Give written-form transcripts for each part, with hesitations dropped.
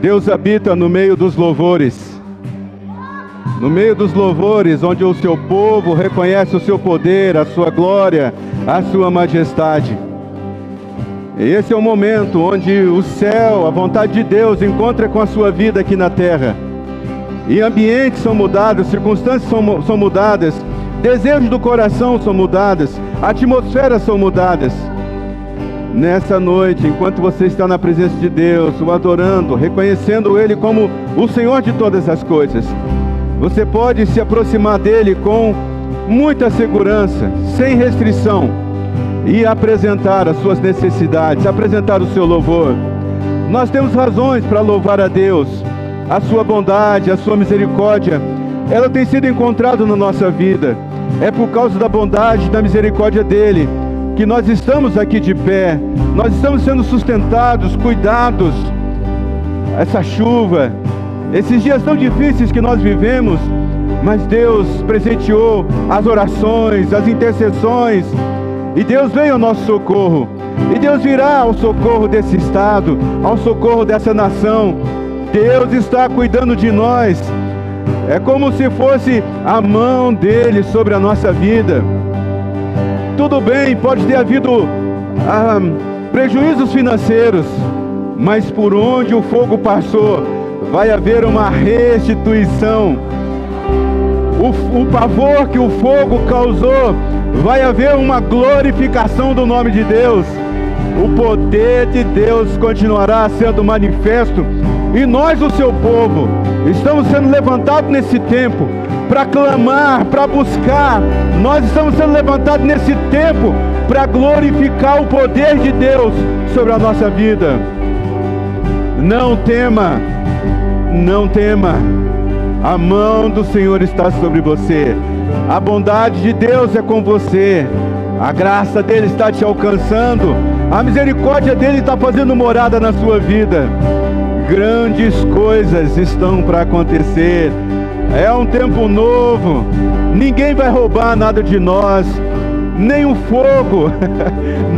Deus habita no meio dos louvores. No meio dos louvores, onde o seu povo reconhece o seu poder, a sua glória, a sua majestade. E esse é o momento onde o céu, a vontade de Deus, encontra com a sua vida aqui na terra. E ambientes são mudados, circunstâncias são mudadas, desejos do coração são mudados, atmosferas são mudadas. Nessa noite, enquanto você está na presença de Deus, o adorando, reconhecendo Ele como o Senhor de todas as coisas, você pode se aproximar dEle com muita segurança, sem restrição, e apresentar as suas necessidades, apresentar o seu louvor. Nós temos razões para louvar a Deus. A sua bondade, a sua misericórdia, ela tem sido encontrada na nossa vida. É por causa da bondade e da misericórdia dEle que nós estamos aqui de pé, nós estamos sendo sustentados, cuidados. Essa chuva, esses dias tão difíceis que nós vivemos, mas Deus presenteou as orações, as intercessões, e Deus veio ao nosso socorro, e Deus virá ao socorro desse estado, ao socorro dessa nação. Deus está cuidando de nós, é como se fosse a mão dEle sobre a nossa vida. Tudo bem, pode ter havido prejuízos financeiros, mas por onde o fogo passou, vai haver uma restituição. O pavor que o fogo causou, vai haver uma glorificação do nome de Deus. O poder de Deus continuará sendo manifesto, e nós, o seu povo, estamos sendo levantados nesse tempo para clamar, para buscar. Nós estamos sendo levantados nesse tempo para glorificar o poder de Deus sobre a nossa vida. Não tema, não tema. A mão do Senhor está sobre você. A bondade de Deus é com você. A graça dele está te alcançando. A misericórdia dele está fazendo morada na sua vida. Grandes coisas estão para acontecer. É um tempo novo. Ninguém vai roubar nada de nós, nem o fogo.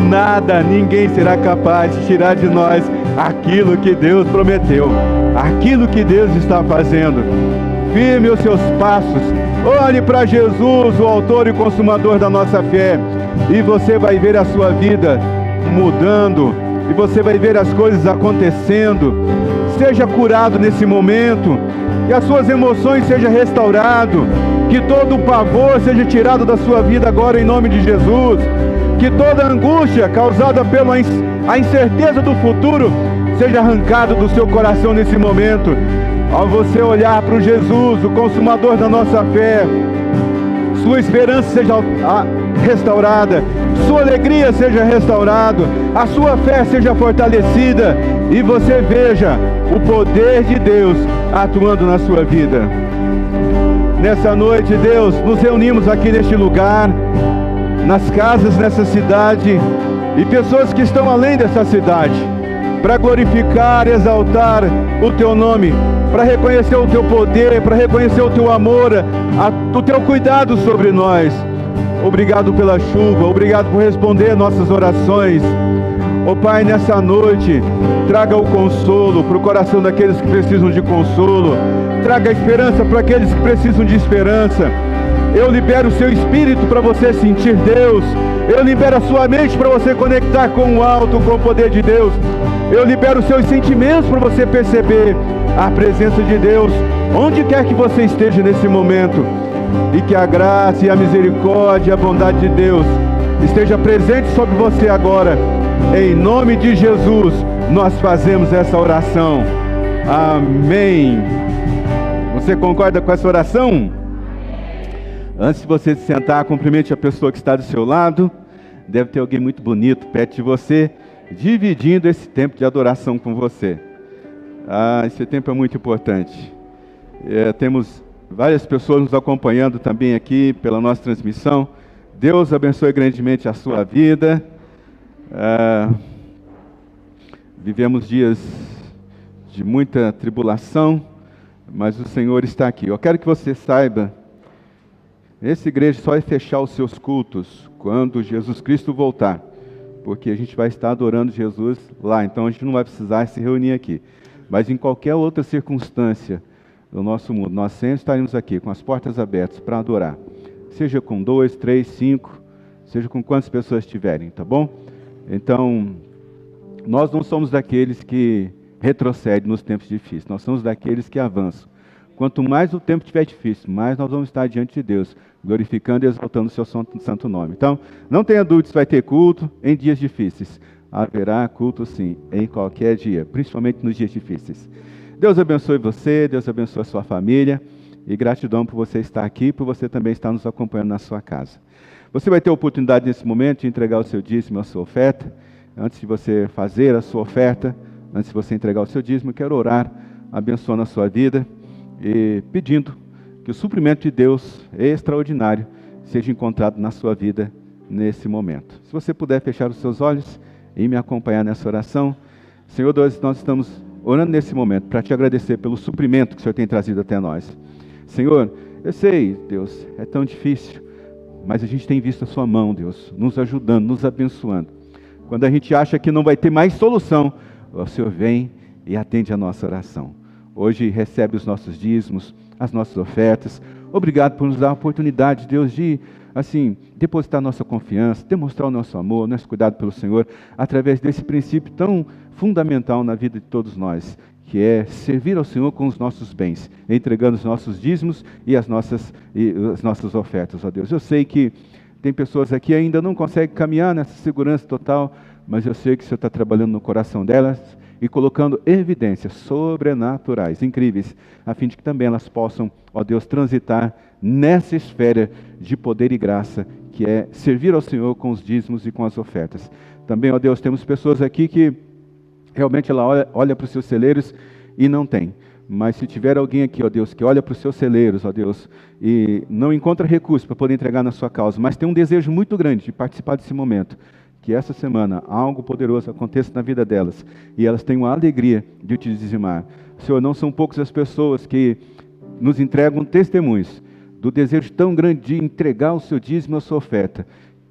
Nada, ninguém será capaz de tirar de nós aquilo que Deus prometeu, aquilo que Deus está fazendo. Firme os seus passos, olhe para Jesus, o autor e consumador da nossa fé, e você vai ver a sua vida mudando, e você vai ver as coisas acontecendo. Seja curado nesse momento, que as suas emoções sejam restauradas, que todo o pavor seja tirado da sua vida agora em nome de Jesus, que toda angústia causada pela incerteza do futuro seja arrancada do seu coração nesse momento. Ao você olhar para o Jesus, o consumador da nossa fé, sua esperança seja restaurada, sua alegria seja restaurada, a sua fé seja fortalecida, e você veja o poder de Deus atuando na sua vida. Nessa noite, Deus, nos reunimos aqui neste lugar, nas casas nessa cidade, e pessoas que estão além dessa cidade, para glorificar, exaltar o Teu nome, para reconhecer o Teu poder, para reconhecer o Teu amor, o Teu cuidado sobre nós. Obrigado pela chuva, obrigado por responder nossas orações. Ó Pai, nessa noite, traga o consolo para o coração daqueles que precisam de consolo, traga a esperança para aqueles que precisam de esperança. Eu libero o seu espírito para você sentir Deus, eu libero a sua mente para você conectar com o alto, com o poder de Deus. Eu libero os seus sentimentos para você perceber a presença de Deus, onde quer que você esteja nesse momento. E que a graça e a misericórdia e a bondade de Deus esteja presente sobre você agora. Em nome de Jesus, nós fazemos essa oração. Amém. Você concorda com essa oração? Antes de você se sentar, cumprimente a pessoa que está do seu lado. Deve ter alguém muito bonito perto de você, dividindo esse tempo de adoração com você. Esse tempo é muito importante. Temos várias pessoas nos acompanhando também aqui pela nossa transmissão. Deus abençoe grandemente a sua vida. Vivemos dias de muita tribulação, mas o Senhor está aqui. Eu quero que você saiba, essa igreja só vai fechar os seus cultos quando Jesus Cristo voltar. porque a gente vai estar adorando Jesus lá, então a gente não vai precisar se reunir aqui. Mas em qualquer outra circunstância do nosso mundo, nós sempre estaremos aqui com as portas abertas para adorar. Seja com 2, 3, 5, seja com quantas pessoas tiverem, tá bom? Então, nós não somos daqueles que retrocedem nos tempos difíceis, nós somos daqueles que avançam. Quanto mais o tempo estiver difícil, mais nós vamos estar diante de Deus, glorificando e exaltando o seu santo nome. Então, não tenha dúvida se vai ter culto em dias difíceis. Haverá culto sim, em qualquer dia, principalmente nos dias difíceis. Deus abençoe você, Deus abençoe a sua família, e gratidão por você estar aqui, por você também estar nos acompanhando na sua casa. Você vai ter a oportunidade nesse momento de entregar o seu dízimo, a sua oferta. Antes de você fazer a sua oferta, antes de você entregar o seu dízimo, eu quero orar, abençoando a sua vida e pedindo que o suprimento de Deus extraordinário seja encontrado na sua vida nesse momento. Se você puder fechar os seus olhos e me acompanhar nessa oração. Senhor Deus, nós estamos orando nesse momento para te agradecer pelo suprimento que o Senhor tem trazido até nós. Senhor, eu sei, Deus, é tão difícil, mas a gente tem visto a sua mão, Deus, nos ajudando, nos abençoando. Quando a gente acha que não vai ter mais solução, o Senhor vem e atende a nossa oração. Hoje recebe os nossos dízimos, as nossas ofertas. Obrigado por nos dar a oportunidade, Deus, de, assim, depositar nossa confiança, demonstrar o nosso amor, nosso cuidado pelo Senhor, através desse princípio tão fundamental na vida de todos nós, que é servir ao Senhor com os nossos bens, entregando os nossos dízimos e as nossas ofertas, ó Deus. Eu sei que tem pessoas aqui que ainda não conseguem caminhar nessa segurança total, mas eu sei que o Senhor está trabalhando no coração delas e colocando evidências sobrenaturais, incríveis, a fim de que também elas possam, ó Deus, transitar nessa esfera de poder e graça, que é servir ao Senhor com os dízimos e com as ofertas. Também, ó Deus, temos pessoas aqui que realmente ela olha para os seus celeiros e não tem. Mas se tiver alguém aqui, ó Deus, que olha para os seus celeiros, ó Deus, e não encontra recursos para poder entregar na sua causa, mas tem um desejo muito grande de participar desse momento, que essa semana algo poderoso aconteça na vida delas, e elas tenham a alegria de te dizimar. Senhor, não são poucas as pessoas que nos entregam testemunhos do desejo tão grande de entregar o seu dízimo e a sua oferta,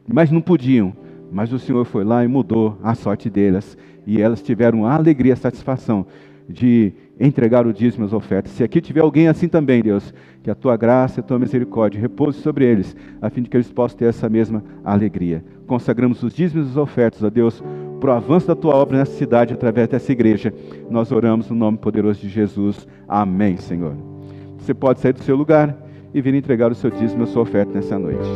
mas não podiam, mas o Senhor foi lá e mudou a sorte delas, e elas tiveram a alegria, a satisfação de entregar o dízimo e as ofertas. Se aqui tiver alguém assim também, Deus, que a tua graça e a tua misericórdia repouse sobre eles, a fim de que eles possam ter essa mesma alegria. Consagramos os dízimos e as ofertas, a Deus, para o avanço da tua obra nessa cidade, através dessa igreja. Nós oramos no nome poderoso de Jesus. Amém, Senhor. Você pode sair do seu lugar e vir entregar o seu dízimo e a sua oferta nessa noite.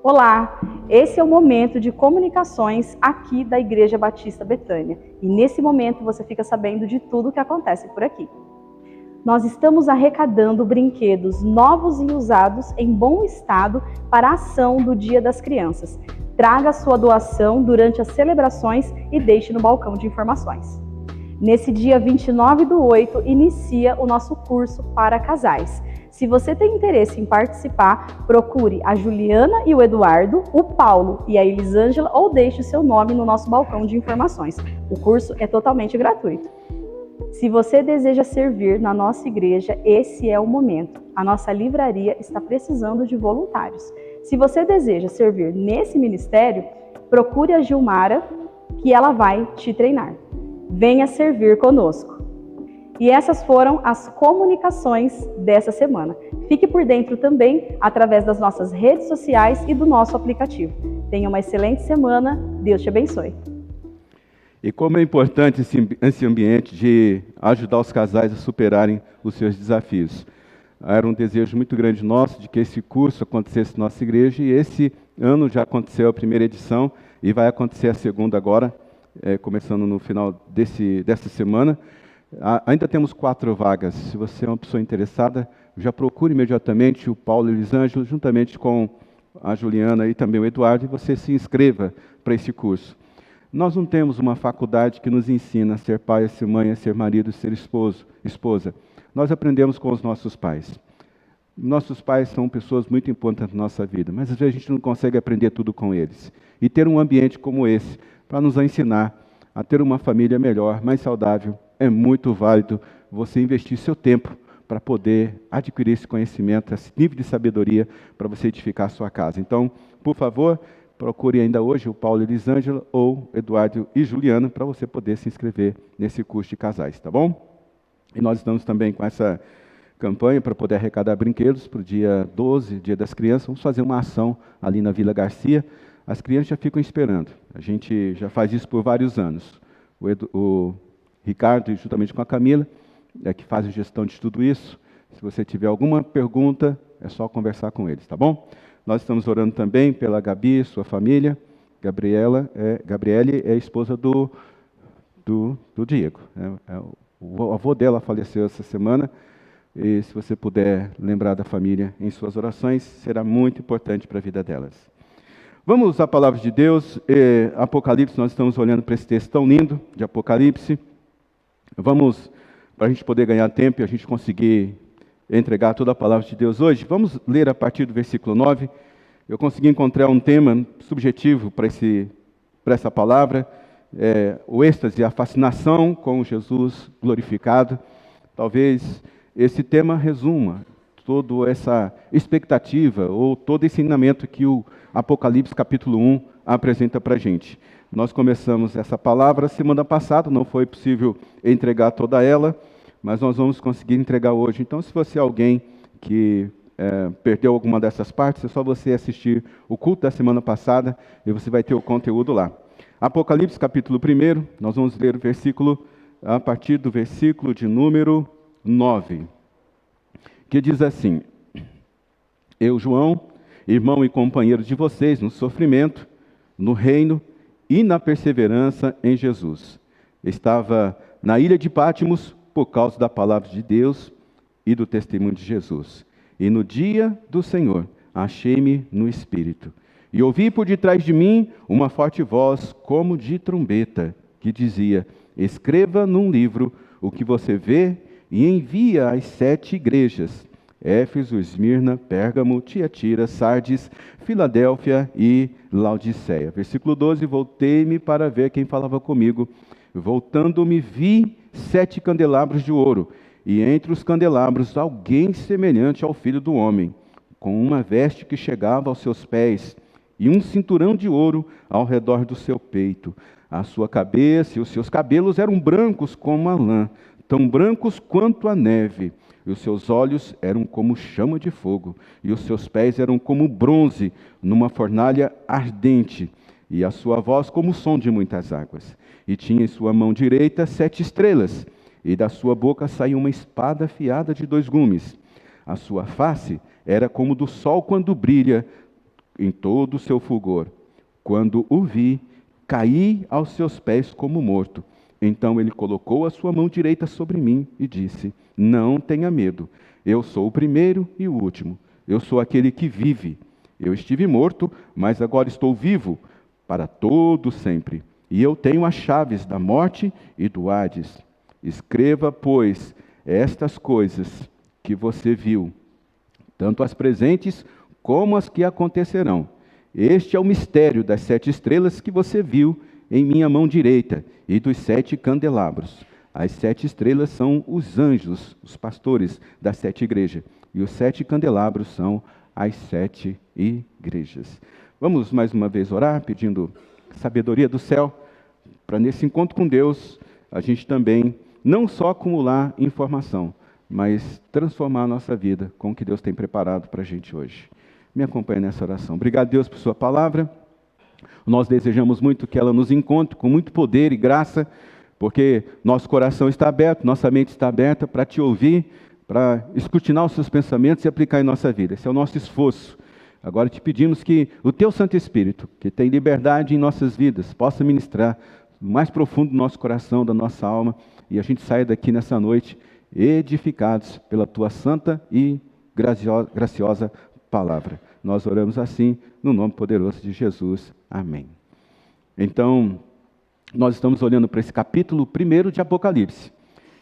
Olá, esse é o momento de comunicações aqui da Igreja Batista Betânia. E nesse momento você fica sabendo de tudo o que acontece por aqui. Nós estamos arrecadando brinquedos novos e usados em bom estado para a ação do Dia das Crianças. Traga a sua doação durante as celebrações e deixe no balcão de informações. Nesse dia 29/8, inicia o nosso curso para casais. Se você tem interesse em participar, procure a Juliana e o Eduardo, o Paulo e a Elisângela ou deixe o seu nome no nosso balcão de informações. O curso é totalmente gratuito. Se você deseja servir na nossa igreja, esse é o momento. A nossa livraria está precisando de voluntários. Se você deseja servir nesse ministério, procure a Gilmara, que ela vai te treinar. Venha servir conosco. E essas foram as comunicações dessa semana. Fique por dentro também através das nossas redes sociais e do nosso aplicativo. Tenha uma excelente semana. Deus te abençoe. E como é importante esse ambiente de ajudar os casais a superarem os seus desafios. Era um desejo muito grande nosso de que esse curso acontecesse na nossa igreja, e esse ano já aconteceu a primeira edição e vai acontecer a segunda agora, começando no final dessa semana. Ainda temos 4 vagas. Se você é uma pessoa interessada, já procure imediatamente o Paulo Elisângelo, juntamente com a Juliana e também o Eduardo, e você se inscreva para esse curso. Nós não temos uma faculdade que nos ensina a ser pai, a ser mãe, a ser marido, a ser esposa. Nós aprendemos com os nossos pais. Nossos pais são pessoas muito importantes na nossa vida, mas às vezes a gente não consegue aprender tudo com eles. E ter um ambiente como esse, para nos ensinar a ter uma família melhor, mais saudável, é muito válido você investir seu tempo para poder adquirir esse conhecimento, esse nível de sabedoria, para você edificar a sua casa. Então, por favor, procure ainda hoje o Paulo Elisângela ou Eduardo e Juliana para você poder se inscrever nesse curso de casais, tá bom? E nós estamos também com essa campanha para poder arrecadar brinquedos para o dia 12, Dia das Crianças. Vamos fazer uma ação ali na Vila Garcia. As crianças já ficam esperando. A gente já faz isso por vários anos. O Ricardo, juntamente com a Camila, que fazem gestão de tudo isso. Se você tiver alguma pergunta, é só conversar com eles, tá bom? Nós estamos orando também pela Gabi, sua família. Gabriele é a esposa do Diego. O avô dela faleceu essa semana. E se você puder lembrar da família em suas orações, será muito importante para a vida delas. Vamos à palavra de Deus. Apocalipse, nós estamos olhando para esse texto tão lindo de Apocalipse. Vamos, para a gente poder ganhar tempo e a gente conseguir entregar toda a palavra de Deus hoje, vamos ler a partir do versículo 9. Eu consegui encontrar um tema subjetivo para essa palavra, o êxtase, a fascinação com Jesus glorificado. Talvez esse tema resuma toda essa expectativa ou todo esse ensinamento que o Apocalipse capítulo 1 apresenta para a gente. Nós começamos essa palavra semana passada, não foi possível entregar toda ela, mas nós vamos conseguir entregar hoje. Então, se você é alguém que perdeu alguma dessas partes, é só você assistir o culto da semana passada e você vai ter o conteúdo lá. Apocalipse capítulo 1, nós vamos ler a partir do versículo de número 9, que diz assim: Eu, João, irmão e companheiro de vocês no sofrimento, no reino e na perseverança em Jesus, estava na ilha de Pátimos por causa da palavra de Deus e do testemunho de Jesus. E no dia do Senhor achei-me no Espírito, e ouvi por detrás de mim uma forte voz como de trombeta, que dizia: Escreva num livro o que você vê e envia às 7 igrejas: Éfeso, Esmirna, Pérgamo, Tiatira, Sardes, Filadélfia e Laodiceia. Versículo 12, voltei-me para ver quem falava comigo. Voltando-me, vi 7 candelabros de ouro, e entre os candelabros alguém semelhante ao Filho do Homem, com uma veste que chegava aos seus pés, e um cinturão de ouro ao redor do seu peito. A sua cabeça e os seus cabelos eram brancos como a lã, tão brancos quanto a neve, e os seus olhos eram como chama de fogo, e os seus pés eram como bronze numa fornalha ardente, e a sua voz como o som de muitas águas. E tinha em sua mão direita 7 estrelas, e da sua boca saía uma espada afiada de 2 gumes. A sua face era como do sol quando brilha em todo o seu fulgor. Quando o vi, caí aos seus pés como morto. Então ele colocou a sua mão direita sobre mim e disse: Não tenha medo, eu sou o primeiro e o último. Eu sou aquele que vive. Eu estive morto, mas agora estou vivo para todo sempre. E eu tenho as chaves da morte e do Hades. Escreva, pois, estas coisas que você viu, tanto as presentes como as que acontecerão. Este é o mistério das 7 estrelas que você viu em minha mão direita, e dos 7 candelabros. As 7 estrelas são os anjos, os pastores das 7 igrejas, e os 7 candelabros são as 7 igrejas. Vamos mais uma vez orar, pedindo sabedoria do céu, para nesse encontro com Deus, a gente também não só acumular informação, mas transformar a nossa vida com o que Deus tem preparado para a gente hoje. Me acompanhe nessa oração. Obrigado, Deus, por sua palavra. Nós desejamos muito que ela nos encontre com muito poder e graça, porque nosso coração está aberto, nossa mente está aberta para te ouvir, para escrutinar os seus pensamentos e aplicar em nossa vida. Esse é o nosso esforço. Agora te pedimos que o teu Santo Espírito, que tem liberdade em nossas vidas, possa ministrar no mais profundo do nosso coração, da nossa alma, e a gente saia daqui nessa noite edificados pela tua santa e graciosa palavra. Nós oramos assim, no nome poderoso de Jesus. Amém. Então, nós estamos olhando para esse capítulo 1 de Apocalipse.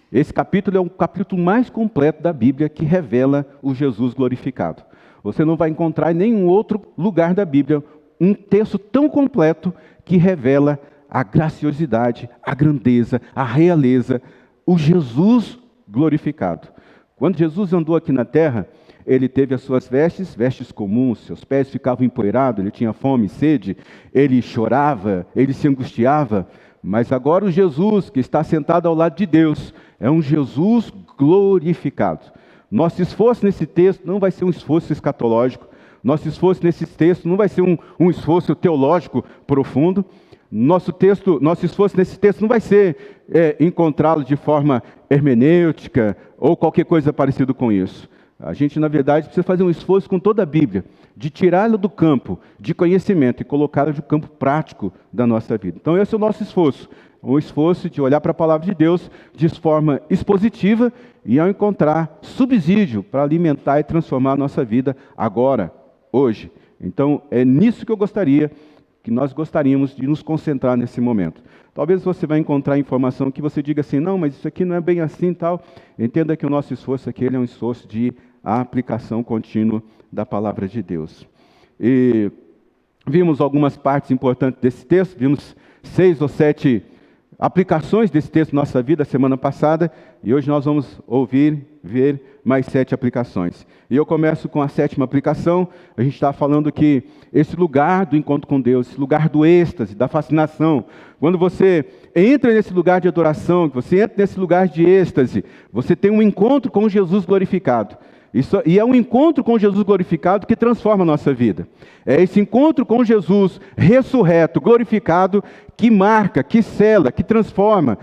Esse capítulo é o capítulo mais completo da Bíblia que revela o Jesus glorificado. Você não vai encontrar em nenhum outro lugar da Bíblia um texto tão completo que revela a graciosidade, a grandeza, a realeza, o Jesus glorificado. Quando Jesus andou aqui na terra, ele teve as suas vestes comuns, seus pés ficavam empoeirados, ele tinha fome e sede, ele chorava, ele se angustiava, mas agora o Jesus que está sentado ao lado de Deus é um Jesus glorificado. Nosso esforço nesse texto não vai ser um esforço escatológico, nosso esforço nesse texto não vai ser um esforço teológico profundo, nosso esforço nesse texto não vai ser encontrá-lo de forma hermenêutica ou qualquer coisa parecida com isso. A gente, na verdade, precisa fazer um esforço com toda a Bíblia, de tirá-la do campo de conhecimento e colocá-la no campo prático da nossa vida. Então esse é o nosso esforço, um esforço de olhar para a palavra de Deus de forma expositiva e ao encontrar subsídio para alimentar e transformar a nossa vida agora, hoje. Então é nisso que nós gostaríamos de nos concentrar nesse momento. Talvez você vai encontrar informação que você diga assim, não, mas isso aqui não é bem assim tal. Entenda que o nosso esforço aqui ele é um esforço de aplicação contínua da palavra de Deus. E vimos algumas partes importantes desse texto, vimos 6 ou 7 aplicações desse texto na nossa vida semana passada, e hoje nós vamos ver mais 7 aplicações. E eu começo com a 7ª aplicação. A gente está falando que esse lugar do encontro com Deus, esse lugar do êxtase, da fascinação, quando você entra nesse lugar de adoração, você entra nesse lugar de êxtase, você tem um encontro com Jesus glorificado. E é um encontro com Jesus glorificado que transforma a nossa vida. É esse encontro com Jesus ressurreto, glorificado, que marca, que sela, que transforma,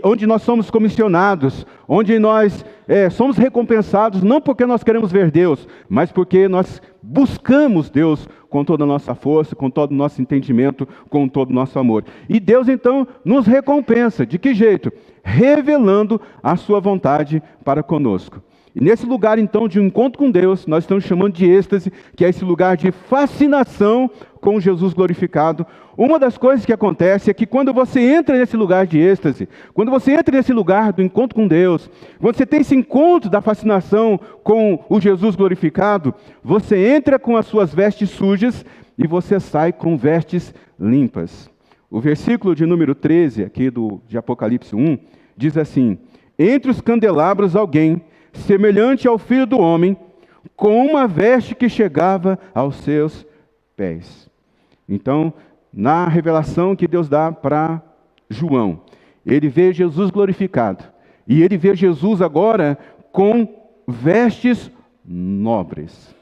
onde nós somos comissionados, onde nós somos recompensados, não porque nós queremos ver Deus, mas porque nós buscamos Deus com toda a nossa força, com todo o nosso entendimento, com todo o nosso amor. E Deus então nos recompensa. De que jeito? Revelando a sua vontade para conosco. E nesse lugar, então, de um encontro com Deus, nós estamos chamando de êxtase, que é esse lugar de fascinação com Jesus glorificado. Uma das coisas que acontece é que quando você entra nesse lugar de êxtase, quando você entra nesse lugar do encontro com Deus, quando você tem esse encontro da fascinação com o Jesus glorificado, você entra com as suas vestes sujas e você sai com vestes limpas. O versículo de número 13, aqui de Apocalipse 1, diz assim: entre os candelabros alguém semelhante ao Filho do Homem, com uma veste que chegava aos seus pés. Então, na revelação que Deus dá para João, ele vê Jesus glorificado, e ele vê Jesus agora com vestes nobres.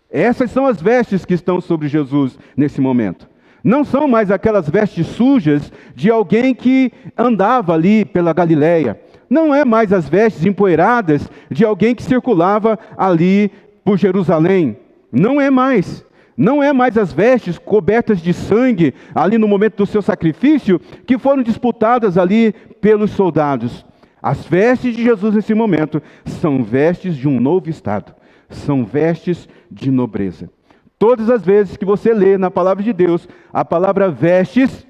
Essas são as vestes que estão sobre Jesus nesse momento. Não são mais aquelas vestes sujas de alguém que andava ali pela Galileia. Não é mais as vestes empoeiradas de alguém que circulava ali por Jerusalém. Não é mais. Não é mais as vestes cobertas de sangue ali no momento do seu sacrifício que foram disputadas ali pelos soldados. As vestes de Jesus nesse momento são vestes de um novo estado. São vestes de nobreza. Todas as vezes que você lê na palavra de Deus a palavra vestes,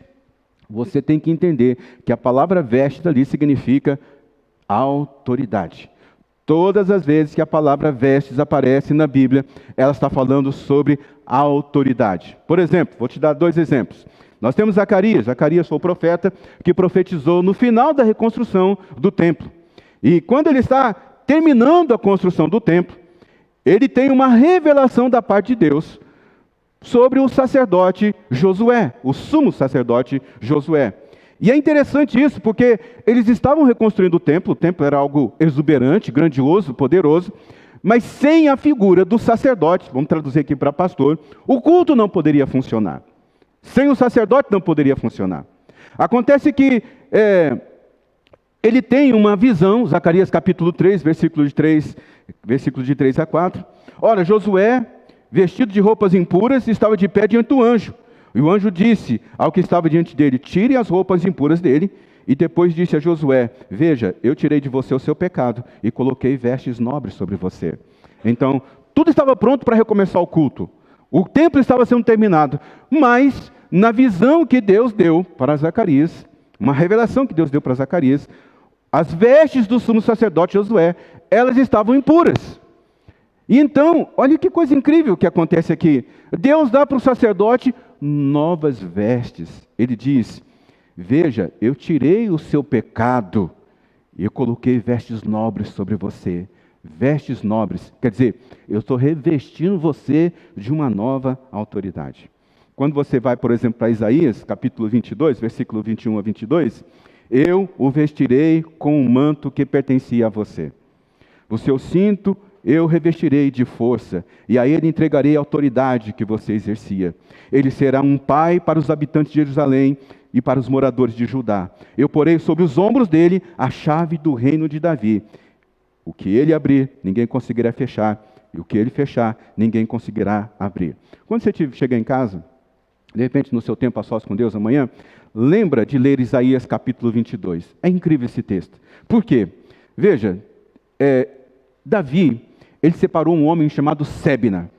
você tem que entender que a palavra vestes ali significa autoridade. Todas as vezes que a palavra vestes aparece na Bíblia, ela está falando sobre autoridade. Por exemplo, vou te dar 2 exemplos. Nós temos Zacarias. Zacarias foi o profeta que profetizou no final da reconstrução do templo. E quando ele está terminando a construção do templo, ele tem uma revelação da parte de Deus sobre o sacerdote Josué, o sumo sacerdote Josué. E é interessante isso, porque eles estavam reconstruindo o templo era algo exuberante, grandioso, poderoso, mas sem a figura do sacerdote, vamos traduzir aqui para pastor, o culto não poderia funcionar. Sem o sacerdote não poderia funcionar. Acontece que ele tem uma visão, Zacarias capítulo 3, versículos de 3 a 4. Ora, Josué, vestido de roupas impuras, estava de pé diante do anjo. E o anjo disse ao que estava diante dele: tirem as roupas impuras dele. e depois disse a Josué: veja, eu tirei de você o seu pecado e coloquei vestes nobres sobre você. Então, tudo estava pronto para recomeçar o culto. O templo estava sendo terminado, mas na visão que Deus deu para Zacarias, uma revelação que Deus deu para Zacarias, as vestes do sumo sacerdote Josué, elas estavam impuras. E então, olha que coisa incrível que acontece aqui. Deus dá para o sacerdote novas vestes. Ele diz: veja, eu tirei o seu pecado e eu coloquei vestes nobres sobre você. Vestes nobres, quer dizer, eu estou revestindo você de uma nova autoridade. Quando você vai, por exemplo, para Isaías, capítulo 22, versículo 21 a 22, eu o vestirei com um manto que pertencia a você. O seu cinto eu revestirei de força, e a ele entregarei a autoridade que você exercia. Ele será um pai para os habitantes de Jerusalém e para os moradores de Judá. Eu porei sobre os ombros dele a chave do reino de Davi. O que ele abrir, ninguém conseguirá fechar, e o que ele fechar, ninguém conseguirá abrir. Quando você chegar em casa, de repente no seu tempo a sós com Deus amanhã, lembra de ler Isaías capítulo 22. É incrível esse texto. Por quê? Veja, Davi, ele separou um homem chamado Sebna,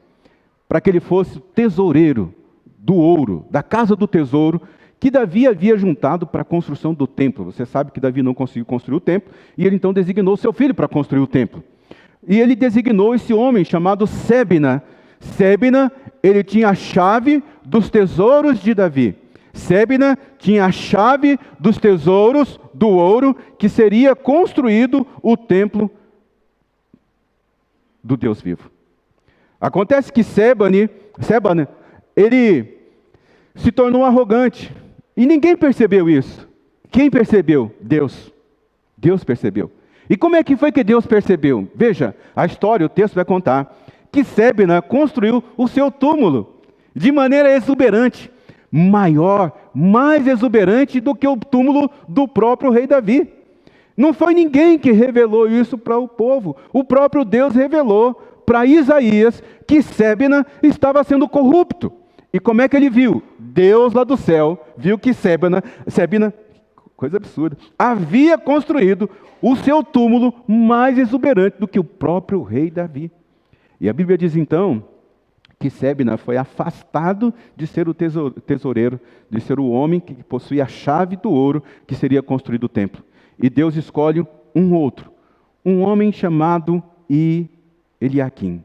para que ele fosse tesoureiro do ouro, da casa do tesouro, que Davi havia juntado para a construção do templo. Você sabe que Davi não conseguiu construir o templo, e ele então designou seu filho para construir o templo. E ele designou esse homem chamado Sebna. Sebna, ele tinha a chave dos tesouros de Davi. Sebna tinha a chave dos tesouros do ouro, que seria construído o templo do Deus vivo. Acontece que Sebna, ele se tornou arrogante. E ninguém percebeu isso. Quem percebeu? Deus. Deus percebeu. E como é que foi que Deus percebeu? Veja, a história, o texto vai contar que Sebna construiu o seu túmulo de maneira exuberante, maior, mais exuberante do que o túmulo do próprio rei Davi. Não foi ninguém que revelou isso para o povo. O próprio Deus revelou para Isaías que Sebna estava sendo corrupto. E como é que ele viu? Deus lá do céu viu que Sebna, coisa absurda, havia construído o seu túmulo mais exuberante do que o próprio rei Davi. E a Bíblia diz então que Sebna foi afastado de ser o tesoureiro, de ser o homem que possuía a chave do ouro que seria construído o templo. E Deus escolhe um outro, um homem chamado Eliaquim.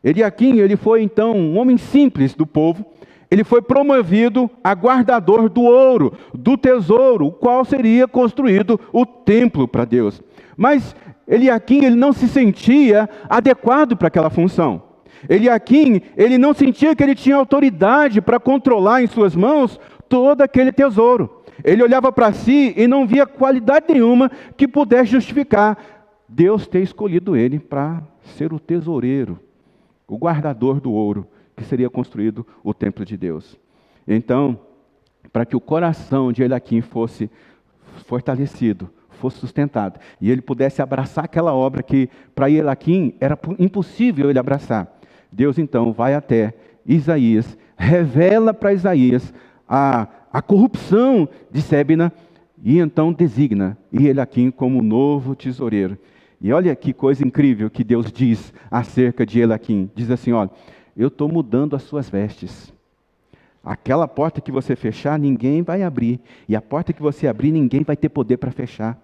Eliaquim, ele foi então um homem simples do povo. Ele foi promovido a guardador do ouro, do tesouro, o qual seria construído o templo para Deus. Mas Eliaquim, ele não se sentia adequado para aquela função. Eliaquim, ele não sentia que ele tinha autoridade para controlar em suas mãos todo aquele tesouro. Ele olhava para si e não via qualidade nenhuma que pudesse justificar Deus ter escolhido ele para ser o tesoureiro, o guardador do ouro, que seria construído o templo de Deus. Então, para que o coração de Eliaquim fosse fortalecido, fosse sustentado, e ele pudesse abraçar aquela obra que para Eliaquim era impossível ele abraçar, Deus então vai até Isaías, revela para Isaías a corrupção de Sebna, e então designa Eliaquim como novo tesoureiro. E olha que coisa incrível que Deus diz acerca de Eliaquim. Diz assim, olha, eu estou mudando as suas vestes. Aquela porta que você fechar, ninguém vai abrir. E a porta que você abrir, ninguém vai ter poder para fechar.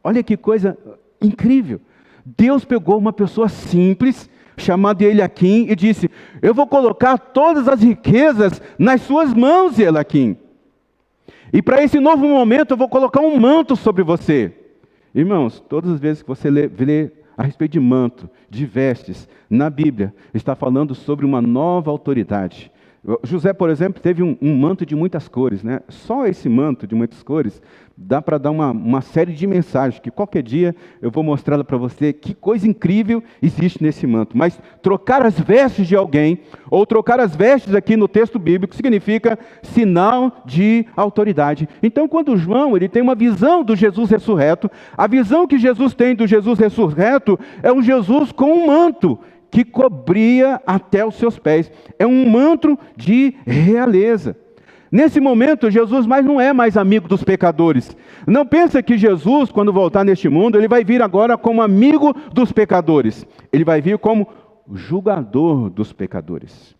Olha que coisa incrível. Deus pegou uma pessoa simples, chamada Eliaquim, e disse, eu vou colocar todas as riquezas nas suas mãos, Eliaquim. E para esse novo momento, eu vou colocar um manto sobre você. Irmãos, todas as vezes que você lê a respeito de manto, de vestes, na Bíblia, está falando sobre uma nova autoridade. José, por exemplo, teve um manto de muitas cores, né? Só esse manto de muitas cores dá para dar uma série de mensagens, que qualquer dia eu vou mostrá-la para você, que coisa incrível existe nesse manto. Mas trocar as vestes de alguém, ou trocar as vestes aqui no texto bíblico, significa sinal de autoridade. Então, quando João ele tem uma visão do Jesus ressurreto, a visão que Jesus tem do Jesus ressurreto é um Jesus com um manto, que cobria até os seus pés. É um manto de realeza. Nesse momento, Jesus não é mais amigo dos pecadores. Não pensa que Jesus, quando voltar neste mundo, ele vai vir agora como amigo dos pecadores. Ele vai vir como julgador dos pecadores.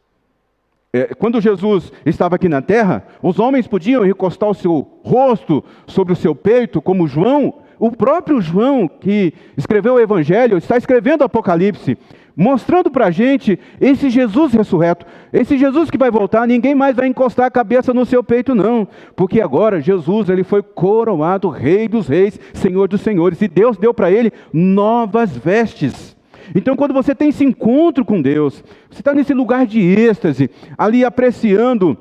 Quando Jesus estava aqui na terra, os homens podiam recostar o seu rosto sobre o seu peito, como João. O próprio João, que escreveu o Evangelho, está escrevendo o Apocalipse, mostrando para a gente esse Jesus ressurreto. Esse Jesus que vai voltar, ninguém mais vai encostar a cabeça no seu peito, não. Porque agora Jesus, ele foi coroado Rei dos Reis, Senhor dos Senhores. E Deus deu para ele novas vestes. Então, quando você tem esse encontro com Deus, você está nesse lugar de êxtase, ali apreciando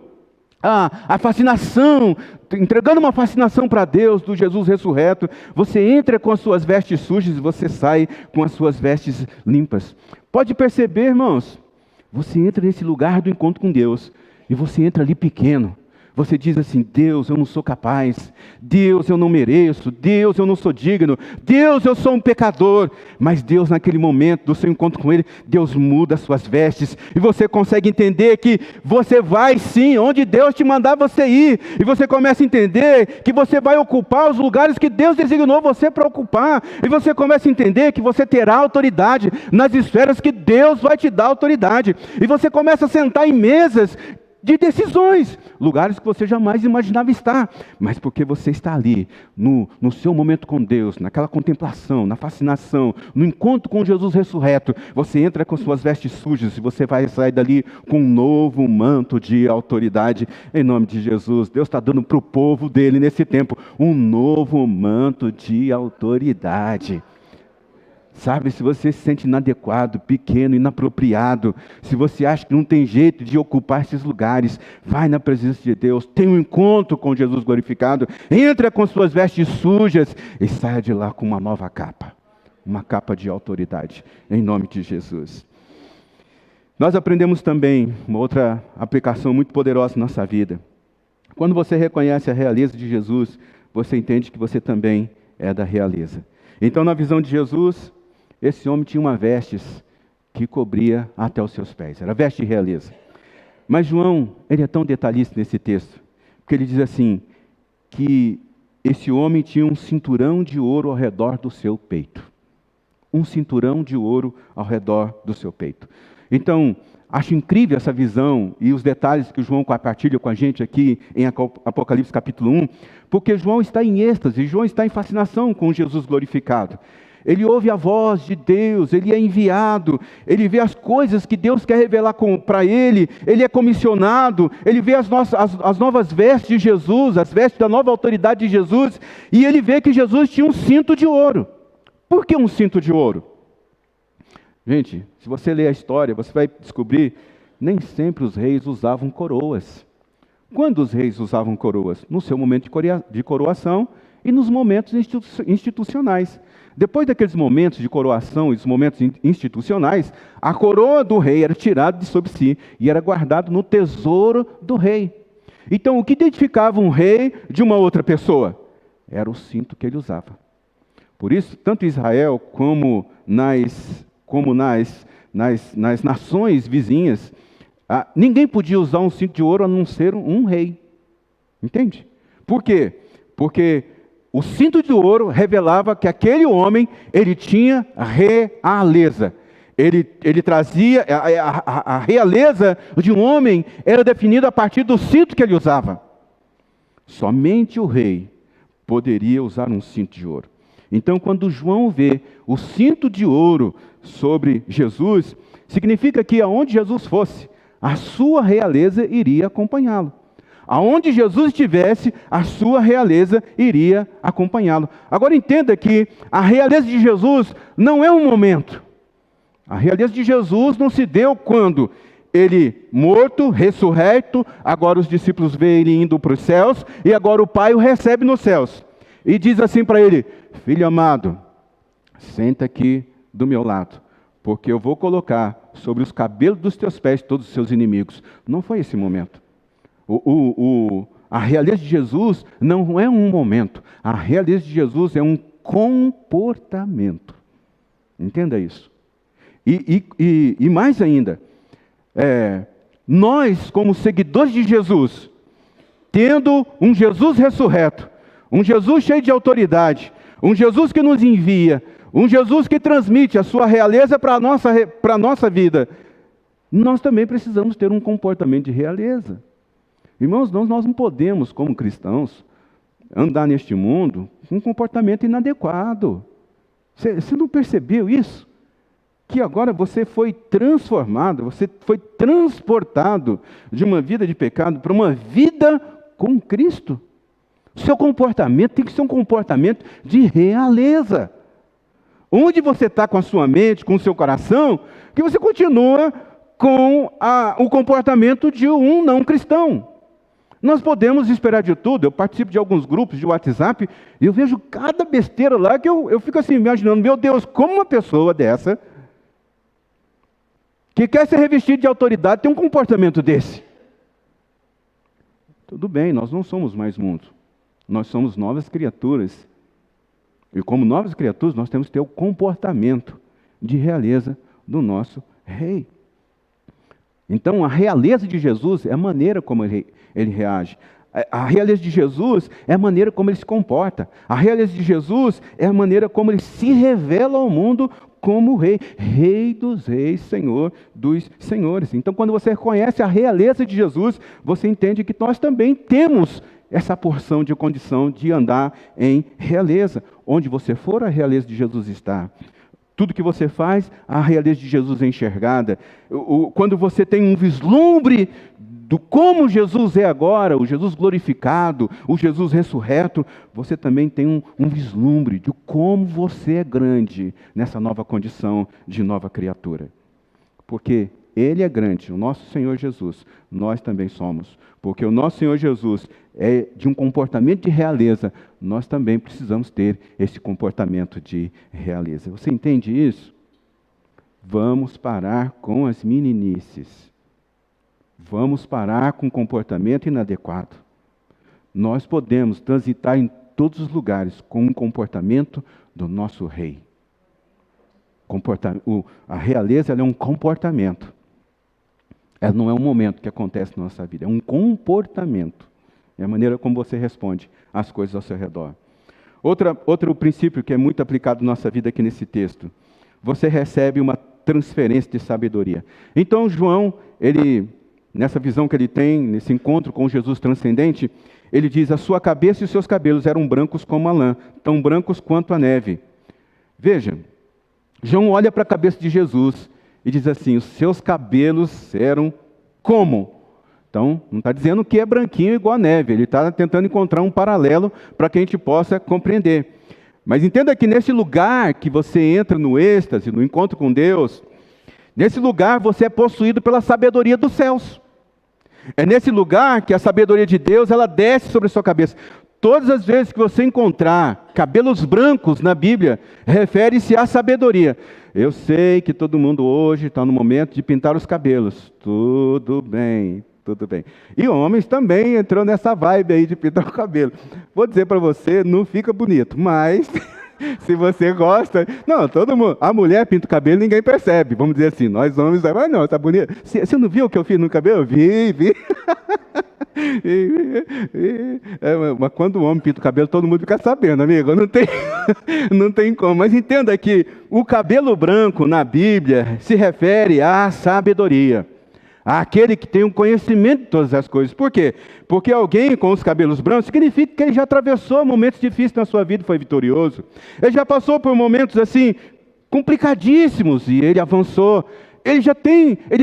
a fascinação, entregando uma fascinação para Deus, do Jesus ressurreto, você entra com as suas vestes sujas e você sai com as suas vestes limpas. Pode perceber, irmãos, você entra nesse lugar do encontro com Deus, e você entra ali pequeno. Você diz assim: Deus, eu não sou capaz. Deus, eu não mereço. Deus, eu não sou digno. Deus, eu sou um pecador. Mas Deus, naquele momento do seu encontro com Ele, Deus muda as suas vestes. E você consegue entender que você vai sim, onde Deus te mandar você ir. E você começa a entender que você vai ocupar os lugares que Deus designou você para ocupar. E você começa a entender que você terá autoridade nas esferas que Deus vai te dar autoridade. E você começa a sentar em mesas de decisões, lugares que você jamais imaginava estar, mas porque você está ali, no seu momento com Deus, naquela contemplação, na fascinação, no encontro com Jesus ressurreto, você entra com suas vestes sujas e você vai sair dali com um novo manto de autoridade, em nome de Jesus. Deus está dando para o povo dele nesse tempo, um novo manto de autoridade. Sabe, se você se sente inadequado, pequeno, inapropriado, se você acha que não tem jeito de ocupar esses lugares, vai na presença de Deus, tenha um encontro com Jesus glorificado, entra com suas vestes sujas e saia de lá com uma nova capa, uma capa de autoridade, em nome de Jesus. Nós aprendemos também uma outra aplicação muito poderosa na nossa vida. Quando você reconhece a realeza de Jesus, você entende que você também é da realeza. Então, na visão de Jesus, esse homem tinha uma veste que cobria até os seus pés. Era veste de realeza. Mas João, ele é tão detalhista nesse texto, que ele diz assim, que esse homem tinha um cinturão de ouro ao redor do seu peito. Um cinturão de ouro ao redor do seu peito. Então, acho incrível essa visão e os detalhes que o João compartilha com a gente aqui em Apocalipse capítulo 1, porque João está em êxtase, João está em fascinação com Jesus glorificado. Ele ouve a voz de Deus, ele é enviado, ele vê as coisas que Deus quer revelar para ele é comissionado, ele vê as novas vestes de Jesus, as vestes da nova autoridade de Jesus, e ele vê que Jesus tinha um cinto de ouro. Por que um cinto de ouro? Gente, se você ler a história, você vai descobrir, nem sempre os reis usavam coroas. Quando os reis usavam coroas? No seu momento de coroação e nos momentos institucionais. Depois daqueles momentos de coroação e dos momentos institucionais, a coroa do rei era tirada de sobre si e era guardada no tesouro do rei. Então, o que identificava um rei de uma outra pessoa? Era o cinto que ele usava. Por isso, tanto em Israel como nas nações vizinhas, ninguém podia usar um cinto de ouro a não ser um rei. Entende? Por quê? Porque o cinto de ouro revelava que aquele homem, ele tinha realeza. Ele trazia, a realeza de um homem era definida a partir do cinto que ele usava. Somente o rei poderia usar um cinto de ouro. Então, quando João vê o cinto de ouro sobre Jesus, significa que aonde Jesus fosse, a sua realeza iria acompanhá-lo. Aonde Jesus estivesse, a sua realeza iria acompanhá-lo. Agora entenda que a realeza de Jesus não é um momento. A realeza de Jesus não se deu quando ele morto, ressurreto, agora os discípulos veem ele indo para os céus, e agora o Pai o recebe nos céus. E diz assim para ele: filho amado, senta aqui do meu lado, porque eu vou colocar sobre os cabelos dos teus pés todos os seus inimigos. Não foi esse momento. A realeza de Jesus não é um momento. A realeza de Jesus é um comportamento. Entenda isso. E mais ainda, nós, como seguidores de Jesus, tendo um Jesus ressurreto, um Jesus cheio de autoridade, um Jesus que nos envia, um Jesus que transmite a sua realeza para a nossa vida, nós também precisamos ter um comportamento de realeza. Irmãos, nós não podemos, como cristãos, andar neste mundo com um comportamento inadequado. Você não percebeu isso? Que agora você foi transformado, você foi transportado de uma vida de pecado para uma vida com Cristo. Seu comportamento tem que ser um comportamento de realeza. Onde você está com a sua mente, com o seu coração, que você continua com o comportamento de um não cristão. Nós podemos esperar de tudo. Eu participo de alguns grupos de WhatsApp e eu vejo cada besteira lá que eu fico assim imaginando, meu Deus, como uma pessoa dessa, que quer ser revestido de autoridade, tem um comportamento desse. Tudo bem, nós não somos mais mundo. Nós somos novas criaturas. E como novas criaturas, nós temos que ter o comportamento de realeza do nosso Rei. Então, a realeza de Jesus é a maneira como ele reage. A realeza de Jesus é a maneira como ele se comporta. A realeza de Jesus é a maneira como ele se revela ao mundo como Rei. Rei dos reis, Senhor dos senhores. Então, quando você reconhece a realeza de Jesus, você entende que nós também temos essa porção de condição de andar em realeza. Onde você for, a realeza de Jesus está. Tudo que você faz, a realeza de Jesus é enxergada. Quando você tem um vislumbre do como Jesus é agora, o Jesus glorificado, o Jesus ressurreto, você também tem um vislumbre de como você é grande nessa nova condição de nova criatura. Porque Ele é grande, o nosso Senhor Jesus, nós também somos. Porque o nosso Senhor Jesus é de um comportamento de realeza, nós também precisamos ter esse comportamento de realeza. Você entende isso? Vamos parar com as meninices. Vamos parar com o comportamento inadequado. Nós podemos transitar em todos os lugares com um comportamento do nosso Rei. A realeza ela é um comportamento. Ela não é um momento que acontece na nossa vida, é um comportamento. É a maneira como você responde às coisas ao seu redor. Outro princípio que é muito aplicado na nossa vida aqui nesse texto. Você recebe uma transferência de sabedoria. Então João, nessa visão que ele tem, nesse encontro com Jesus transcendente, ele diz, a sua cabeça e os seus cabelos eram brancos como a lã, tão brancos quanto a neve. Veja, João olha para a cabeça de Jesus e diz assim, os seus cabelos eram como? Então, não está dizendo que é branquinho igual a neve, ele está tentando encontrar um paralelo para que a gente possa compreender. Mas entenda que nesse lugar que você entra no êxtase, no encontro com Deus, nesse lugar você é possuído pela sabedoria dos céus. É nesse lugar que a sabedoria de Deus, ela desce sobre a sua cabeça. Todas as vezes que você encontrar cabelos brancos na Bíblia, refere-se à sabedoria. Eu sei que todo mundo hoje está no momento de pintar os cabelos. Tudo bem. Tudo bem. E homens também entrou nessa vibe aí de pintar o cabelo. Vou dizer para você, não fica bonito, mas se você gosta... Não, todo mundo... A mulher pinta o cabelo, ninguém percebe. Vamos dizer assim, nós homens... Ah, não, tá bonito. Você não viu o que eu fiz no cabelo? Vi. Mas quando o homem pinta o cabelo, todo mundo fica sabendo, amigo. Não tem como. Mas entenda que o cabelo branco na Bíblia se refere à sabedoria. Aquele que tem um conhecimento de todas as coisas. Por quê? Porque alguém com os cabelos brancos significa que ele já atravessou momentos difíceis na sua vida e foi vitorioso. Ele já passou por momentos assim, complicadíssimos e ele avançou. Ele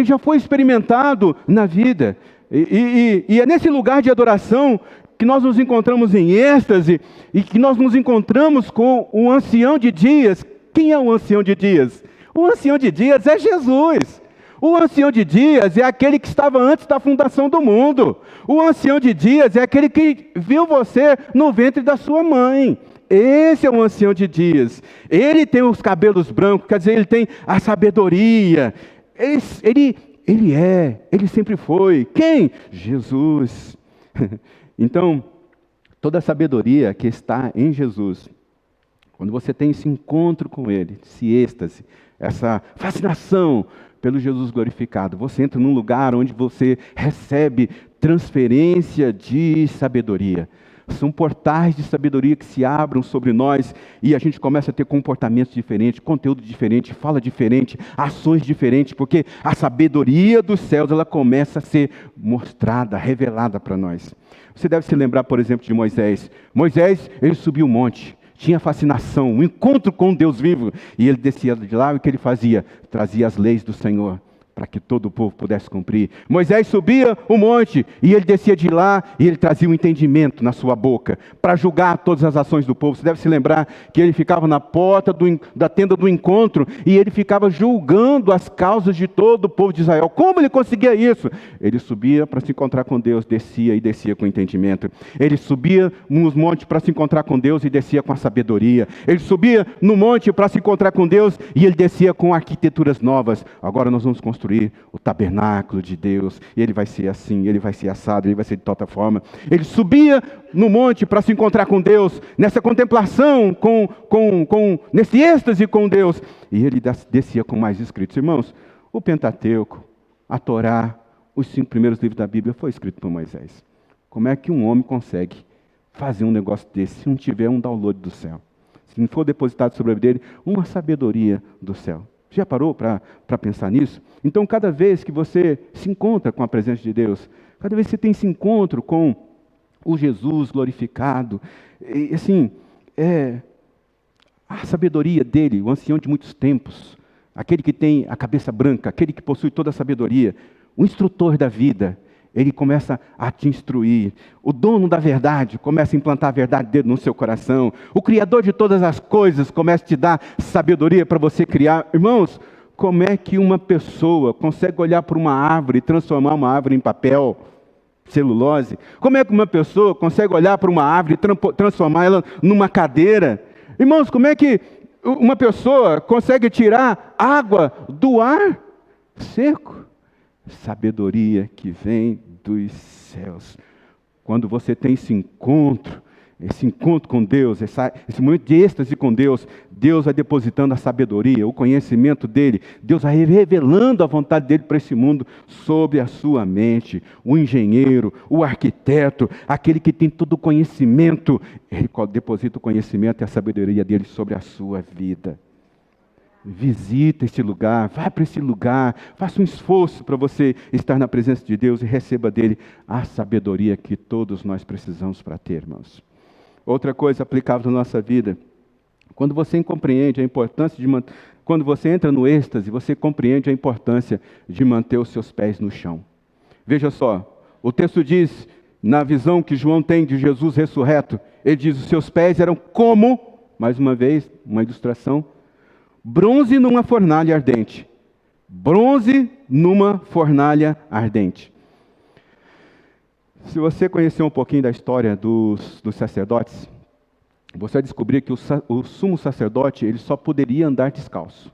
já foi experimentado na vida. E é nesse lugar de adoração que nós nos encontramos em êxtase e que nós nos encontramos com o ancião de dias. Quem é o ancião de dias? O ancião de dias é Jesus. O ancião de dias é aquele que estava antes da fundação do mundo. O ancião de dias é aquele que viu você no ventre da sua mãe. Esse é o ancião de dias. Ele tem os cabelos brancos, quer dizer, ele tem a sabedoria. Ele sempre foi. Quem? Jesus. Então, toda a sabedoria que está em Jesus, quando você tem esse encontro com Ele, esse êxtase, essa fascinação pelo Jesus glorificado, você entra num lugar onde você recebe transferência de sabedoria. São portais de sabedoria que se abram sobre nós e a gente começa a ter comportamentos diferentes, conteúdo diferente, fala diferente, ações diferentes, porque a sabedoria dos céus, ela começa a ser mostrada, revelada para nós. Você deve se lembrar, por exemplo, de Moisés. Moisés, ele subiu um monte, tinha fascinação, um encontro com Deus vivo, e ele descia de lá, e o que ele fazia? Trazia as leis do Senhor, para que todo o povo pudesse cumprir. Moisés subia o monte, e ele descia de lá, e ele trazia um entendimento na sua boca, para julgar todas as ações do povo. Você deve se lembrar que ele ficava na porta da tenda do encontro, e ele ficava julgando as causas de todo o povo de Israel. Como ele conseguia isso? Ele subia para se encontrar com Deus, descia e descia com entendimento. Ele subia nos montes para se encontrar com Deus e descia com a sabedoria. Ele subia no monte para se encontrar com Deus e ele descia com arquiteturas novas. Agora nós vamos construir o tabernáculo de Deus, e ele vai ser assim, ele vai ser assado, ele vai ser de tal forma. Ele subia no monte para se encontrar com Deus, nessa contemplação, nesse êxtase com Deus, e ele descia com mais escritos. Irmãos, o Pentateuco, a Torá, os 5 primeiros livros da Bíblia foi escrito por Moisés. Como é que um homem consegue fazer um negócio desse se não tiver um download do céu? Se não for depositado sobre a vida dele uma sabedoria do céu? Já parou para pensar nisso? Então, cada vez que você se encontra com a presença de Deus, cada vez que você tem esse encontro com o Jesus glorificado, assim, a sabedoria dele, o ancião de muitos tempos, aquele que tem a cabeça branca, aquele que possui toda a sabedoria, o instrutor da vida, ele começa a te instruir. O dono da verdade começa a implantar a verdade dele no seu coração. O Criador de todas as coisas começa a te dar sabedoria para você criar. Irmãos, como é que uma pessoa consegue olhar para uma árvore e transformar uma árvore em papel, celulose? Como é que uma pessoa consegue olhar para uma árvore e transformar ela numa cadeira? Irmãos, como é que uma pessoa consegue tirar água do ar seco? Sabedoria que vem dos céus. Quando você tem esse encontro com Deus, esse momento de êxtase com Deus, Deus vai depositando a sabedoria, o conhecimento dele, Deus vai revelando a vontade dele para esse mundo sobre a sua mente. O engenheiro, o arquiteto, aquele que tem todo o conhecimento, ele deposita o conhecimento e a sabedoria dele sobre a sua vida. Visita este lugar, vá para esse lugar, faça um esforço para você estar na presença de Deus e receba dele a sabedoria que todos nós precisamos para ter, irmãos. Outra coisa aplicável na nossa vida, quando você compreende a importância quando você entra no êxtase, você compreende a importância de manter os seus pés no chão. Veja só, o texto diz, na visão que João tem de Jesus ressurreto, ele diz, os seus pés eram como, mais uma vez, uma ilustração, bronze numa fornalha ardente. Bronze numa fornalha ardente. Se você conhecer um pouquinho da história dos sacerdotes, você vai descobrir que o sumo sacerdote ele só poderia andar descalço.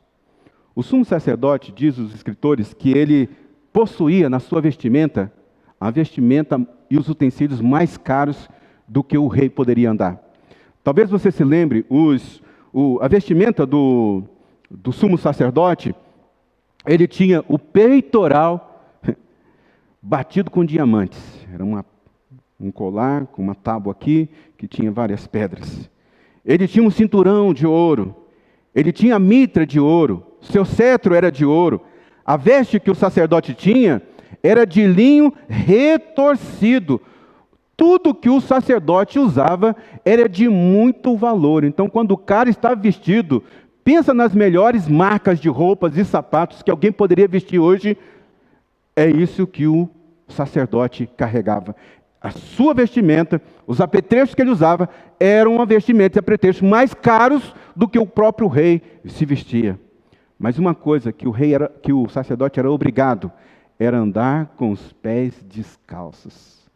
O sumo sacerdote, diz os escritores, que ele possuía na sua vestimenta, a vestimenta e os utensílios mais caros do que o rei poderia andar. Talvez você se lembre, a vestimenta do sumo sacerdote, ele tinha o peitoral batido com diamantes. Era um colar com uma tábua aqui, que tinha várias pedras. Ele tinha um cinturão de ouro. Ele tinha a mitra de ouro. Seu cetro era de ouro. A veste que o sacerdote tinha era de linho retorcido. Tudo que o sacerdote usava era de muito valor. Então, quando o cara estava vestido, pensa nas melhores marcas de roupas e sapatos que alguém poderia vestir hoje. É isso que o sacerdote carregava. A sua vestimenta, os apetrechos que ele usava, eram vestimentas e apetrechos mais caros do que o próprio rei se vestia. Mas uma coisa que o sacerdote era obrigado, era andar com os pés descalços.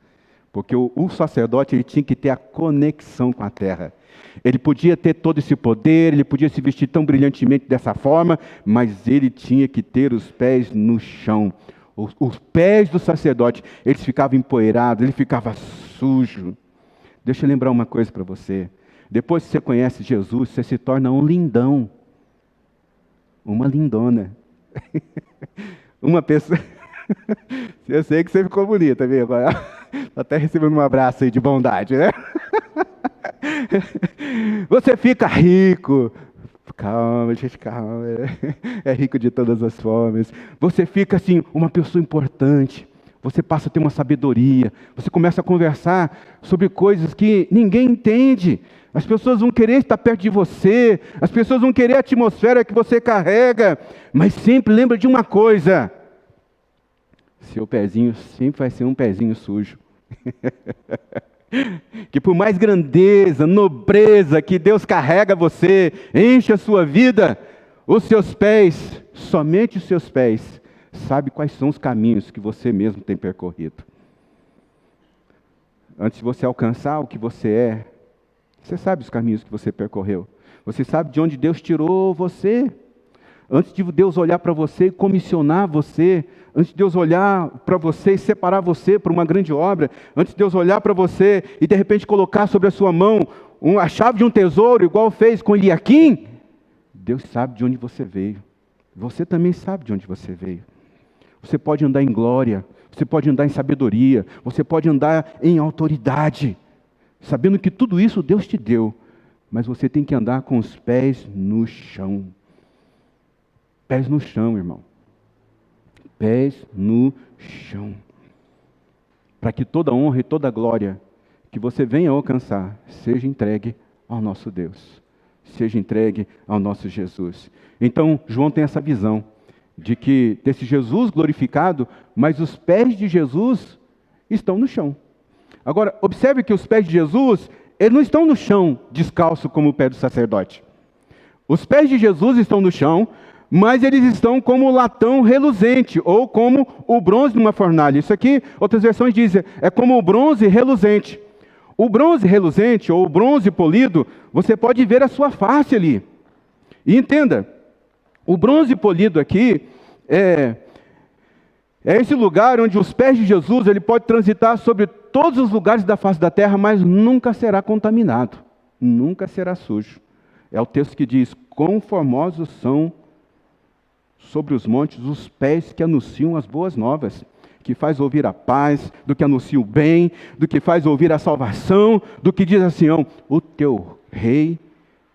Porque o sacerdote ele tinha que ter a conexão com a terra. Ele podia ter todo esse poder, ele podia se vestir tão brilhantemente dessa forma, mas ele tinha que ter os pés no chão. Os pés do sacerdote, eles ficavam empoeirados, ele ficava sujo. Deixa eu lembrar uma coisa para você. Depois que você conhece Jesus, você se torna um lindão. Uma lindona. Uma pessoa... Eu sei que você ficou bonita, viu? Até recebendo um abraço aí de bondade, né? Você fica rico. Calma, gente, calma. É rico de todas as formas. Você fica assim, uma pessoa importante. Você passa a ter uma sabedoria. Você começa a conversar sobre coisas que ninguém entende. As pessoas vão querer estar perto de você. As pessoas vão querer a atmosfera que você carrega. Mas sempre lembra de uma coisa. Seu pezinho sempre vai ser um pezinho sujo. Que por mais grandeza, nobreza que Deus carrega você, enche a sua vida, os seus pés, somente os seus pés, sabe quais são os caminhos que você mesmo tem percorrido. Antes de você alcançar o que você é, você sabe os caminhos que você percorreu. Você sabe de onde Deus tirou você. Antes de Deus olhar para você e comissionar você, antes de Deus olhar para você e separar você para uma grande obra, antes de Deus olhar para você e de repente colocar sobre a sua mão a chave de um tesouro, igual fez com Eliaquim, Deus sabe de onde você veio. Você também sabe de onde você veio. Você pode andar em glória, você pode andar em sabedoria, você pode andar em autoridade, sabendo que tudo isso Deus te deu, mas você tem que andar com os pés no chão. Pés no chão, irmão. Pés no chão. Para que toda honra e toda glória que você venha alcançar seja entregue ao nosso Deus. Seja entregue ao nosso Jesus. Então, João tem essa visão de que desse Jesus glorificado, mas os pés de Jesus estão no chão. Agora, observe que os pés de Jesus, eles não estão no chão descalço como o pé do sacerdote. Os pés de Jesus estão no chão, mas eles estão como o latão reluzente, ou como o bronze numa fornalha. Isso aqui, outras versões dizem, é como o bronze reluzente. O bronze reluzente, ou o bronze polido, você pode ver a sua face ali. E entenda, o bronze polido aqui é esse lugar onde os pés de Jesus, ele pode transitar sobre todos os lugares da face da terra, mas nunca será contaminado, nunca será sujo. É o texto que diz, quão formosos são sobre os montes os pés que anunciam as boas novas, que faz ouvir a paz, do que anuncia o bem, do que faz ouvir a salvação, do que diz a Sião, o teu rei,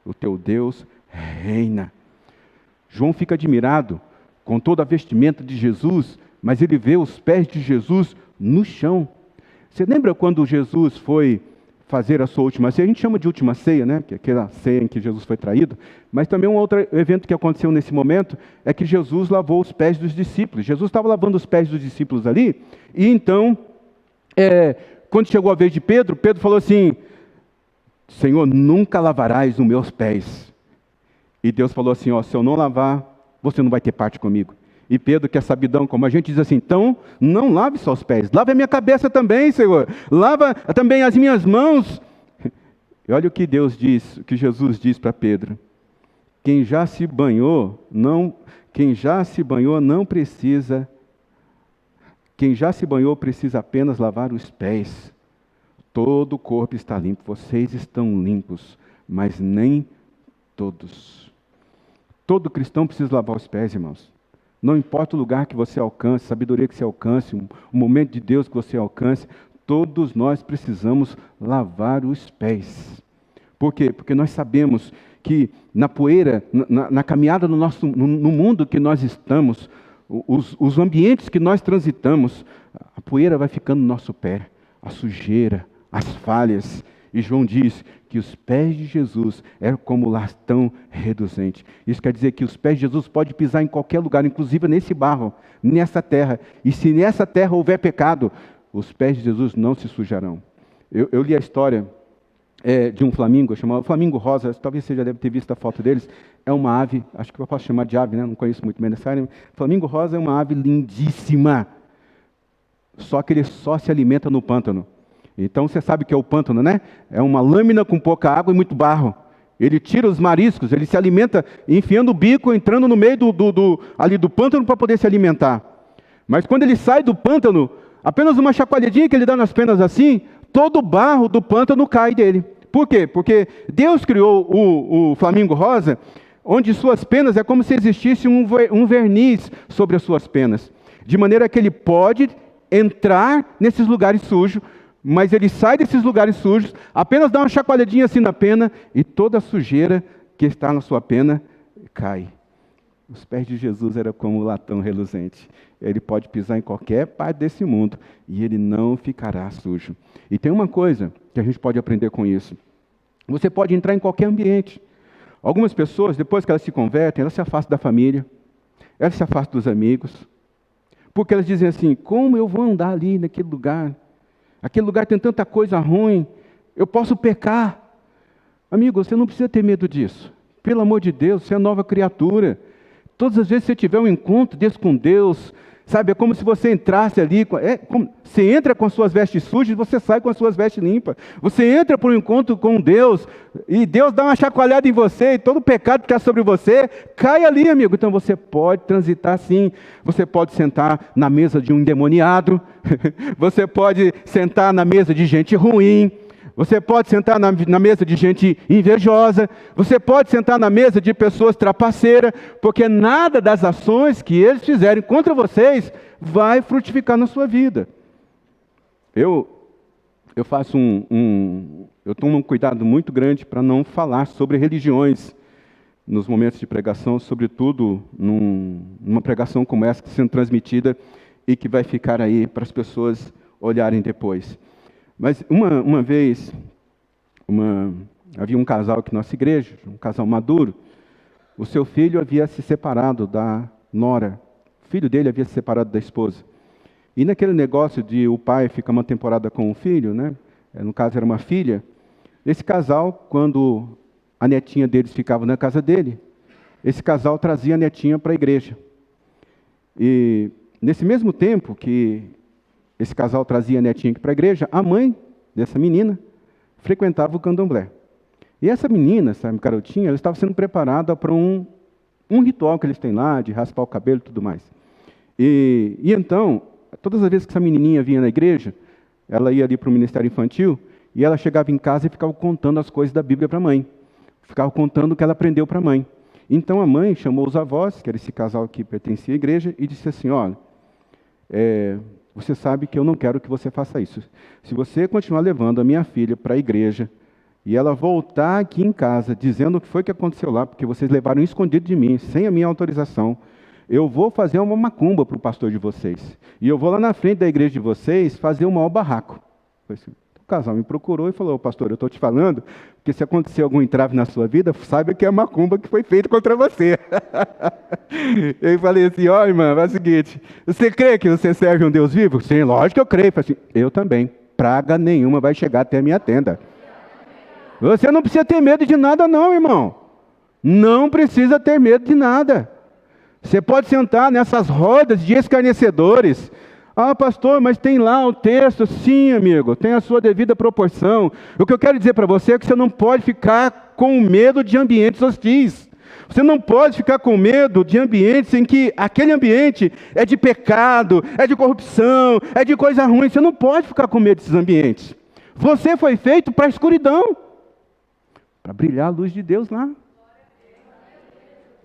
o teu Deus reina. João fica admirado com toda a vestimenta de Jesus, mas ele vê os pés de Jesus no chão. Você lembra quando Jesus foi fazer a sua última ceia? A gente chama de última ceia, né? Que é aquela ceia em que Jesus foi traído. Mas também um outro evento que aconteceu nesse momento é que Jesus lavou os pés dos discípulos. Jesus estava lavando os pés dos discípulos ali, e então, quando chegou a vez de Pedro, Pedro falou assim, Senhor, nunca lavarás os meus pés. E Deus falou assim, se eu não lavar, você não vai ter parte comigo. E Pedro, que é sabidão, como a gente diz assim, então, não lave só os pés, lave a minha cabeça também, Senhor, lava também as minhas mãos. E olha o que Deus diz, o que Jesus diz para Pedro, quem já se banhou não precisa, quem já se banhou precisa apenas lavar os pés, todo o corpo está limpo, vocês estão limpos, mas nem todos. Todo cristão precisa lavar os pés, irmãos. Não importa o lugar que você alcance, a sabedoria que você alcance, o momento de Deus que você alcance, todos nós precisamos lavar os pés. Por quê? Porque nós sabemos que na poeira, na caminhada no mundo que nós estamos, os ambientes que nós transitamos, a poeira vai ficando no nosso pé, a sujeira, as falhas. E João diz que os pés de Jesus eram como latão reluzente. Isso quer dizer que os pés de Jesus podem pisar em qualquer lugar, inclusive nesse barro, nessa terra. E se nessa terra houver pecado, os pés de Jesus não se sujarão. Eu li a história de um flamingo, chamado flamingo rosa, talvez você já deve ter visto a foto deles. É uma ave, acho que eu posso chamar de ave, né? Não conheço muito bem dessa área. Flamingo rosa é uma ave lindíssima, só que ele só se alimenta no pântano. Então você sabe o que é o pântano, né? É uma lâmina com pouca água e muito barro. Ele tira os mariscos, ele se alimenta enfiando o bico, entrando no meio ali do pântano para poder se alimentar. Mas quando ele sai do pântano, apenas uma chacoalhadinha que ele dá nas penas assim, todo o barro do pântano cai dele. Por quê? Porque Deus criou o flamingo rosa, onde suas penas é como se existisse um verniz sobre as suas penas. de maneira que ele pode entrar nesses lugares sujos, mas ele sai desses lugares sujos, apenas dá uma chacoalhadinha assim na pena, e toda a sujeira que está na sua pena cai. Os pés de Jesus eram como latão reluzente. Ele pode pisar em qualquer parte desse mundo e ele não ficará sujo. E tem uma coisa que a gente pode aprender com isso. Você pode entrar em qualquer ambiente. Algumas pessoas, depois que elas se convertem, elas se afastam da família, elas se afastam dos amigos, porque elas dizem assim: como eu vou andar ali naquele lugar? Aquele lugar tem tanta coisa ruim, eu posso pecar. Amigo, você não precisa ter medo disso. Pelo amor de Deus, você é nova criatura. Todas as vezes que você tiver um encontro desse com Deus, sabe, é como se você entrasse ali, você entra com as suas vestes sujas, você sai com as suas vestes limpas. Você entra para um encontro com Deus, e Deus dá uma chacoalhada em você, e todo o pecado que está sobre você, cai ali, amigo. Então você pode transitar sim, você pode sentar na mesa de um endemoniado, você pode sentar na mesa de gente ruim, você pode sentar na mesa de gente invejosa, você pode sentar na mesa de pessoas trapaceiras, porque nada das ações que eles fizerem contra vocês vai frutificar na sua vida. Eu faço eu tomo um cuidado muito grande para não falar sobre religiões nos momentos de pregação, sobretudo numa pregação como essa que está sendo transmitida e que vai ficar aí para as pessoas olharem depois. Mas uma vez, havia um casal aqui na nossa igreja, um casal maduro. O seu filho havia se separado da nora. O filho dele havia se separado da esposa. E naquele negócio de o pai ficar uma temporada com o filho, né? No caso era uma filha, esse casal, quando a netinha deles ficava na casa dele, esse casal trazia a netinha para a igreja. E nesse mesmo tempo que esse casal trazia a netinha aqui para a igreja, a mãe dessa menina frequentava o candomblé. E essa menina, essa garotinha, ela estava sendo preparada para um ritual que eles têm lá, de raspar o cabelo e tudo mais. E então, todas as vezes que essa menininha vinha na igreja, ela ia ali para o ministério infantil, e ela chegava em casa e ficava contando as coisas da Bíblia para a mãe. Ficava contando o que ela aprendeu para a mãe. Então a mãe chamou os avós, que era esse casal que pertencia à igreja, e disse assim: olha, você sabe que eu não quero que você faça isso. Se você continuar levando a minha filha para a igreja, e ela voltar aqui em casa dizendo o que foi que aconteceu lá, porque vocês levaram escondido de mim, sem a minha autorização, eu vou fazer uma macumba para o pastor de vocês. E eu vou lá na frente da igreja de vocês fazer um maior barraco. O casal me procurou e falou: pastor, eu estou te falando, porque se acontecer algum entrave na sua vida, saiba que é a macumba que foi feita contra você. Eu falei assim: ó, irmã, é o seguinte, você crê que você serve um Deus vivo? Sim, lógico que eu creio. Eu falei assim: eu também. Praga nenhuma vai chegar até a minha tenda. Você não precisa ter medo de nada não, irmão. Não precisa ter medo de nada. Você pode sentar nessas rodas de escarnecedores. Ah, pastor, mas tem lá o texto. Sim, amigo, tem a sua devida proporção. O que eu quero dizer para você é que você não pode ficar com medo de ambientes hostis. Você não pode ficar com medo de ambientes em que aquele ambiente é de pecado, é de corrupção, é de coisa ruim. Você não pode ficar com medo desses ambientes. Você foi feito para a escuridão, para brilhar a luz de Deus lá.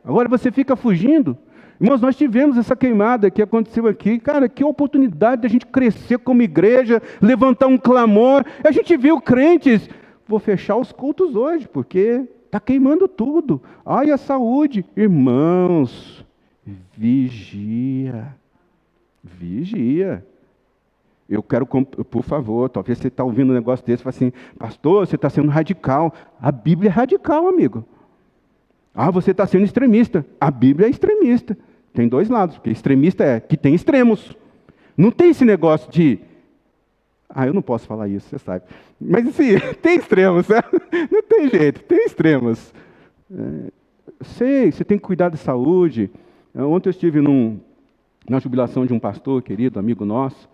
Agora você fica fugindo. Irmãos, nós tivemos essa queimada que aconteceu aqui. Cara, que oportunidade de a gente crescer como igreja, levantar um clamor. A gente viu crentes: vou fechar os cultos hoje, porque está queimando tudo. Ai, a saúde. Irmãos, vigia. Vigia. Eu quero, por favor, talvez você está ouvindo um negócio desse e fala assim: pastor, você está sendo radical. A Bíblia é radical, amigo. Ah, você está sendo extremista. A Bíblia é extremista. Tem dois lados, porque extremista é que tem extremos. Não tem esse negócio de... eu não posso falar isso, você sabe. Mas assim, tem extremos, né? Não tem jeito, tem extremos. Sei, você tem que cuidar da saúde. Ontem eu estive na jubilação de um pastor querido, amigo nosso,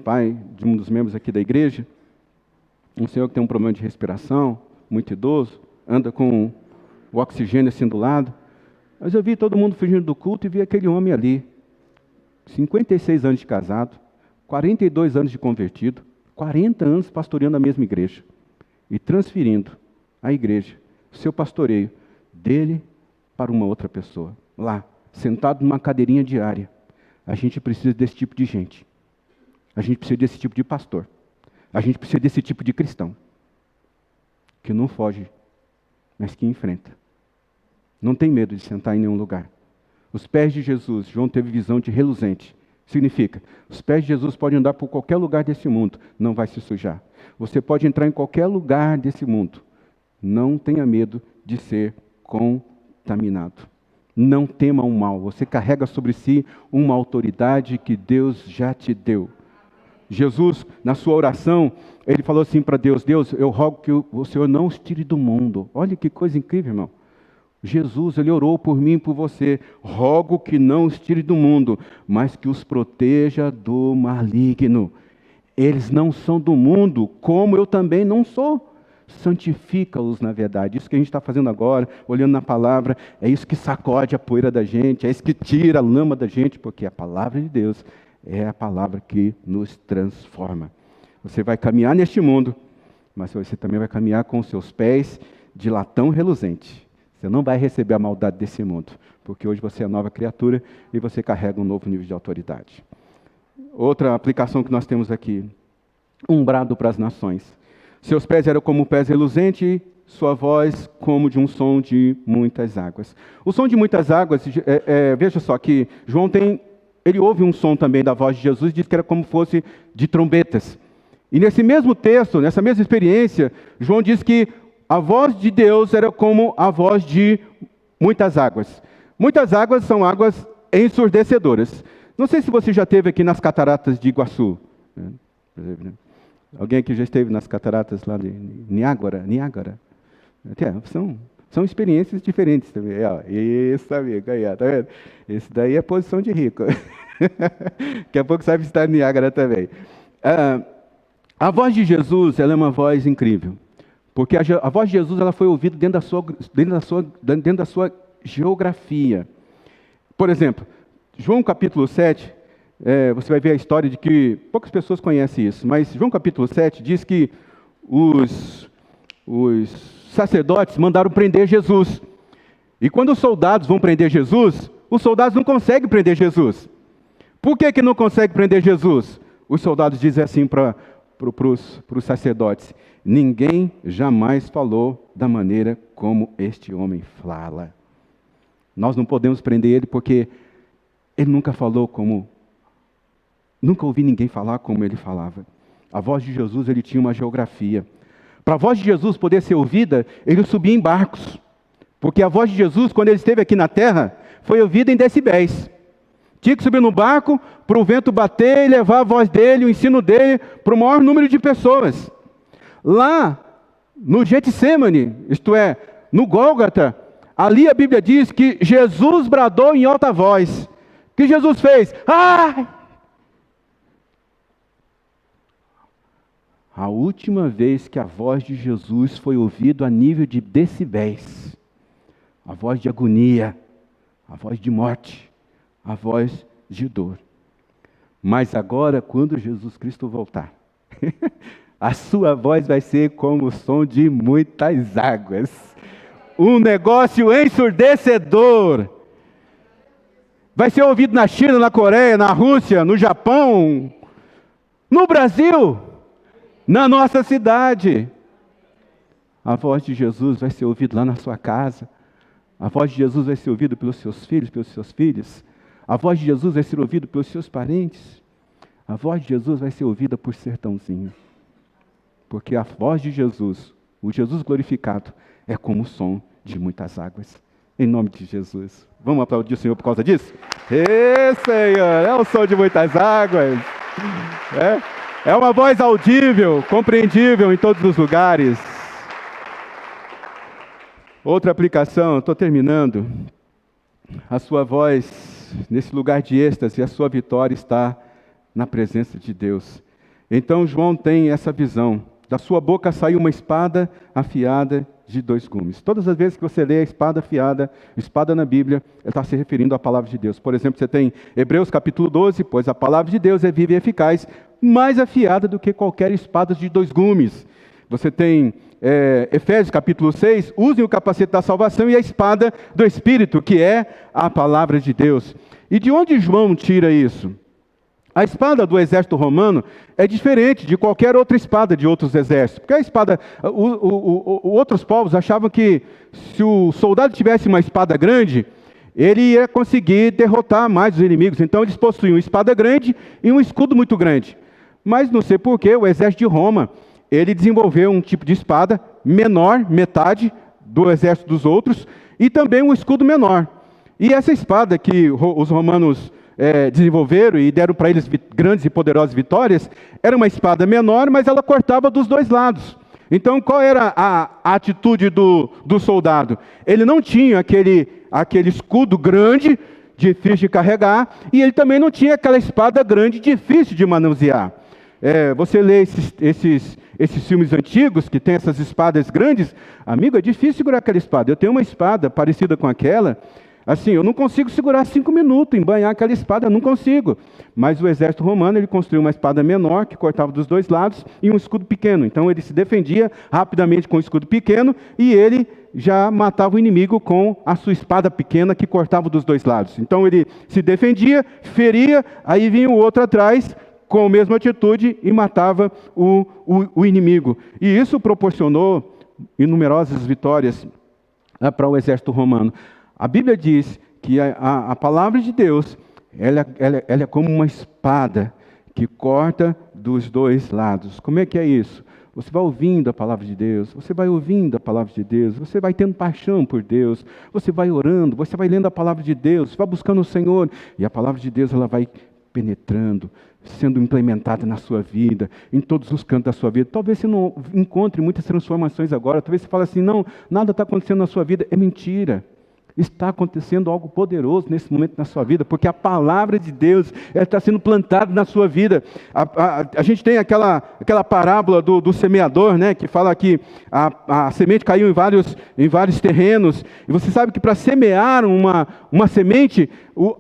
pai de um dos membros aqui da igreja, um senhor que tem um problema de respiração, muito idoso, anda com o oxigênio assim do lado. Mas eu vi todo mundo fugindo do culto e vi aquele homem ali, 56 anos de casado, 42 anos de convertido, 40 anos pastoreando a mesma igreja e transferindo a igreja, o seu pastoreio, dele para uma outra pessoa, lá, sentado numa cadeirinha diária, A gente precisa desse tipo de gente. A gente precisa desse tipo de pastor. A gente precisa desse tipo de cristão. Que não foge, mas que enfrenta. Não tem medo de sentar em nenhum lugar. Os pés de Jesus, João teve visão de reluzente. Significa, os pés de Jesus podem andar por qualquer lugar desse mundo, não vai se sujar. Você pode entrar em qualquer lugar desse mundo. Não tenha medo de ser contaminado. Não tema o mal. Você carrega sobre si uma autoridade que Deus já te deu. Jesus, na sua oração, ele falou assim para Deus: Deus, eu rogo que o Senhor não os tire do mundo. Olha que coisa incrível, irmão. Jesus, ele orou por mim e por você. Rogo que não os tire do mundo, mas que os proteja do maligno. Eles não são do mundo, como eu também não sou. Santifica-os na verdade. Isso que a gente está fazendo agora, olhando na palavra, é isso que sacode a poeira da gente, é isso que tira a lama da gente, porque a palavra de Deus é a palavra que nos transforma. Você vai caminhar neste mundo, mas você também vai caminhar com os seus pés de latão reluzente. Você não vai receber a maldade desse mundo, porque hoje você é nova criatura e você carrega um novo nível de autoridade. Outra aplicação que nós temos aqui, um brado para as nações. Seus pés eram como pés reluzentes, sua voz como de um som de muitas águas. O som de muitas águas, veja só que João ele ouve um som também da voz de Jesus, diz que era como fosse de trombetas. E nesse mesmo texto, nessa mesma experiência, João diz que a voz de Deus era como a voz de muitas águas. Muitas águas são águas ensurdecedoras. Não sei se você já esteve aqui nas cataratas de Iguaçu. Alguém aqui já esteve nas cataratas lá de Niágara? São experiências diferentes também. Isso, amigo, aí, tá vendo? Esse daí é posição de rico. Daqui a pouco você vai visitar Niágara também. A voz de Jesus, ela é uma voz incrível. Porque a voz de Jesus ela foi ouvida dentro da sua geografia. Por exemplo, João capítulo 7, você vai ver a história de que poucas pessoas conhecem isso, mas João capítulo 7 diz que os sacerdotes mandaram prender Jesus. E quando os soldados vão prender Jesus, os soldados não conseguem prender Jesus. Por que não conseguem prender Jesus? Os soldados dizem assim para os sacerdotes: ninguém jamais falou da maneira como este homem fala. Nós não podemos prender ele porque ele nunca falou nunca ouvi ninguém falar como ele falava. A voz de Jesus, ele tinha uma geografia. Para a voz de Jesus poder ser ouvida, ele subia em barcos. Porque a voz de Jesus, quando ele esteve aqui na terra, foi ouvida em decibéis. Tinha que subir no barco para o vento bater e levar a voz dele, o ensino dele, para o maior número de pessoas. Lá, no Getsemane, isto é, no Gólgota, ali a Bíblia diz que Jesus bradou em alta voz. O que Jesus fez? Ai! A última vez que a voz de Jesus foi ouvida a nível de decibéis, a voz de agonia, a voz de morte, a voz de dor. Mas agora, quando Jesus Cristo voltar, a sua voz vai ser como o som de muitas águas. Um negócio ensurdecedor. Vai ser ouvido na China, na Coreia, na Rússia, no Japão, no Brasil, na nossa cidade. A voz de Jesus vai ser ouvida lá na sua casa. A voz de Jesus vai ser ouvida pelos seus filhos, pelos seus filhos. A voz de Jesus vai ser ouvida pelos seus parentes. A voz de Jesus vai ser ouvida por sertãozinho. Porque a voz de Jesus, o Jesus glorificado, é como o som de muitas águas. Em nome de Jesus. Vamos aplaudir o Senhor por causa disso? Senhor, é o som de muitas águas. É uma voz audível, compreendível em todos os lugares. Outra aplicação, estou terminando. A sua voz, nesse lugar de êxtase, a sua vitória está na presença de Deus. Então João tem essa visão. Da sua boca saiu uma espada afiada de 2 gumes. Todas as vezes que você lê a espada afiada, espada na Bíblia, ele está se referindo à palavra de Deus. Por exemplo, você tem Hebreus capítulo 12, pois a palavra de Deus é viva e eficaz, mais afiada do que qualquer espada de 2 gumes. Você tem Efésios capítulo 6, usem o capacete da salvação e a espada do Espírito, que é a palavra de Deus. E de onde João tira isso? A espada do exército romano é diferente de qualquer outra espada de outros exércitos. Porque a espada, outros povos achavam que se o soldado tivesse uma espada grande, ele ia conseguir derrotar mais os inimigos. Então eles possuíam uma espada grande e um escudo muito grande. Mas não sei porquê, o exército de Roma, ele desenvolveu um tipo de espada menor, metade do exército dos outros, e também um escudo menor. E essa espada que os romanos desenvolveram e deram para eles grandes e poderosas vitórias, era uma espada menor, mas ela cortava dos dois lados. Então, qual era a atitude do soldado? Ele não tinha aquele escudo grande, difícil de carregar, e ele também não tinha aquela espada grande, difícil de manusear. Você lê esses filmes antigos, que tem essas espadas grandes, amigo, é difícil segurar aquela espada. Eu tenho uma espada parecida com aquela, assim, eu não consigo segurar 5 minutos, embanhar aquela espada, eu não consigo. Mas o exército romano, ele construiu uma espada menor, que cortava dos dois lados, e um escudo pequeno. Então ele se defendia rapidamente com o escudo pequeno, e ele já matava o inimigo com a sua espada pequena, que cortava dos dois lados. Então ele se defendia, feria, aí vinha o outro atrás, com a mesma atitude, e matava o inimigo. E isso proporcionou numerosas vitórias para o exército romano. A Bíblia diz que a palavra de Deus, ela é como uma espada que corta dos dois lados. Como é que é isso? Você vai ouvindo a palavra de Deus, você vai ouvindo a palavra de Deus, você vai tendo paixão por Deus, você vai orando, você vai lendo a palavra de Deus, vai buscando o Senhor, e a palavra de Deus ela vai penetrando, sendo implementada na sua vida, em todos os cantos da sua vida. Talvez você não encontre muitas transformações agora, talvez você fale assim, não, nada está acontecendo na sua vida. É mentira. Está acontecendo algo poderoso nesse momento na sua vida, porque a palavra de Deus está sendo plantada na sua vida. A gente tem aquela parábola do semeador, né, que fala que a semente caiu em vários terrenos, e você sabe que para semear uma semente,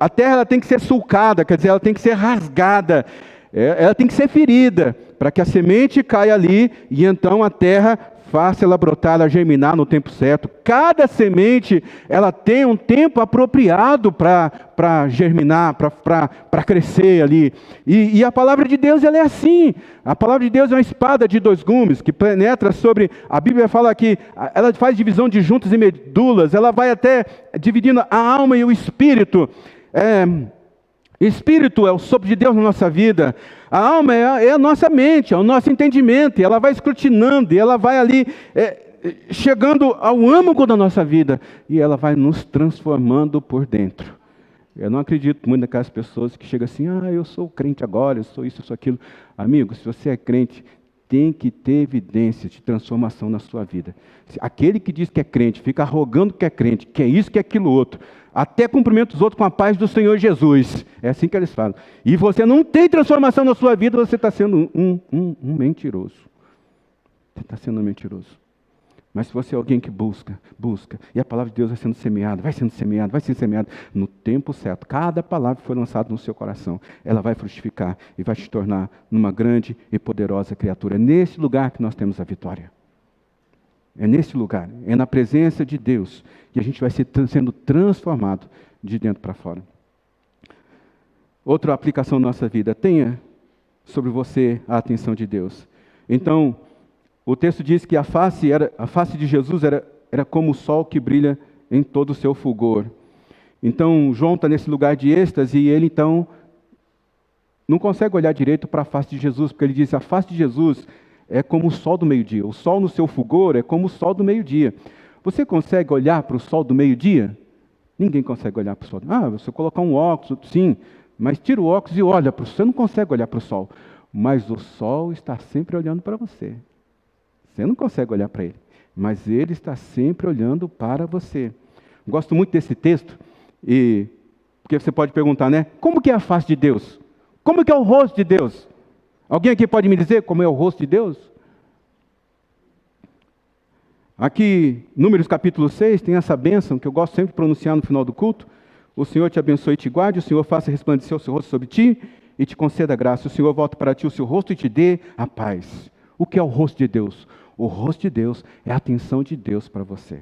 a terra ela tem que ser sulcada, quer dizer, ela tem que ser rasgada, ela tem que ser ferida, para que a semente caia ali, e então a terra faça ela brotar, ela germinar no tempo certo. Cada semente, ela tem um tempo apropriado para germinar, para crescer ali. E a palavra de Deus, ela é assim. A palavra de Deus é uma espada de 2 gumes, que penetra sobre... A Bíblia fala que ela faz divisão de juntas e medulas, ela vai até dividindo a alma e o espírito. Espírito é o sopro de Deus na nossa vida. A alma é a nossa mente, é o nosso entendimento, e ela vai escrutinando, e ela vai ali chegando ao âmago da nossa vida, e ela vai nos transformando por dentro. Eu não acredito muito naquelas pessoas que chegam assim, eu sou crente agora, eu sou isso, eu sou aquilo. Amigo, se você é crente, tem que ter evidência de transformação na sua vida. Aquele que diz que é crente, fica arrogando que é crente, que é isso, que é aquilo outro, até cumprimenta os outros com a paz do Senhor Jesus. É assim que eles falam. E você não tem transformação na sua vida, você está sendo um mentiroso. Você está sendo um mentiroso. Mas se você é alguém que busca, e a palavra de Deus vai sendo semeada, no tempo certo. Cada palavra que foi lançada no seu coração, ela vai frutificar e vai te tornar numa grande e poderosa criatura. É nesse lugar que nós temos a vitória. É nesse lugar, é na presença de Deus, que a gente vai sendo transformado de dentro para fora. Outra aplicação na nossa vida, tenha sobre você a atenção de Deus. Então, o texto diz que a face de Jesus era como o sol que brilha em todo o seu fulgor. Então, João está nesse lugar de êxtase e ele então não consegue olhar direito para a face de Jesus, porque ele diz, a face de Jesus é como o sol do meio-dia. O sol no seu fulgor é como o sol do meio-dia. Você consegue olhar para o sol do meio-dia? Ninguém consegue olhar para o sol. Você colocar um óculos, sim, mas tira o óculos e olha para o sol. Você não consegue olhar para o sol. Mas o sol está sempre olhando para você. Você não consegue olhar para ele, mas ele está sempre olhando para você. Gosto muito desse texto, porque você pode perguntar, né? Como que é a face de Deus? Como que é o rosto de Deus? Alguém aqui pode me dizer como é o rosto de Deus? Aqui, Números capítulo 6, tem essa bênção que eu gosto sempre de pronunciar no final do culto. O Senhor te abençoe e te guarde, o Senhor faça resplandecer o seu rosto sobre ti e te conceda graça. O Senhor volta para ti o seu rosto e te dê a paz. O que é o rosto de Deus? O rosto de Deus é a atenção de Deus para você.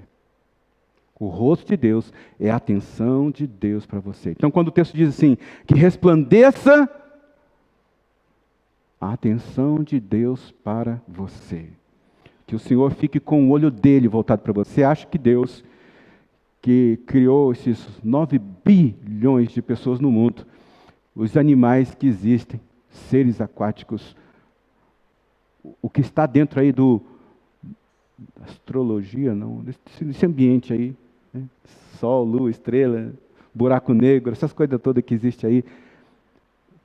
O rosto de Deus é a atenção de Deus para você. Então, quando o texto diz assim, que resplandeça a atenção de Deus para você. Que o Senhor fique com o olho dele voltado para você. Acha que Deus, que criou esses 9 bilhões de pessoas no mundo, os animais que existem, seres aquáticos, o que está dentro aí do astrologia, não, desse ambiente aí, né? Sol, lua, estrela, buraco negro, essas coisas todas que existem aí.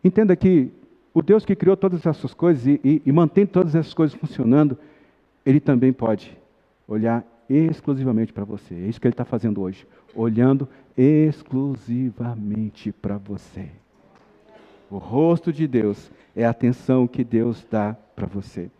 Entenda que o Deus que criou todas essas coisas e mantém todas essas coisas funcionando, Ele também pode olhar exclusivamente para você. É isso que Ele está fazendo hoje, olhando exclusivamente para você. O rosto de Deus é a atenção que Deus dá para você.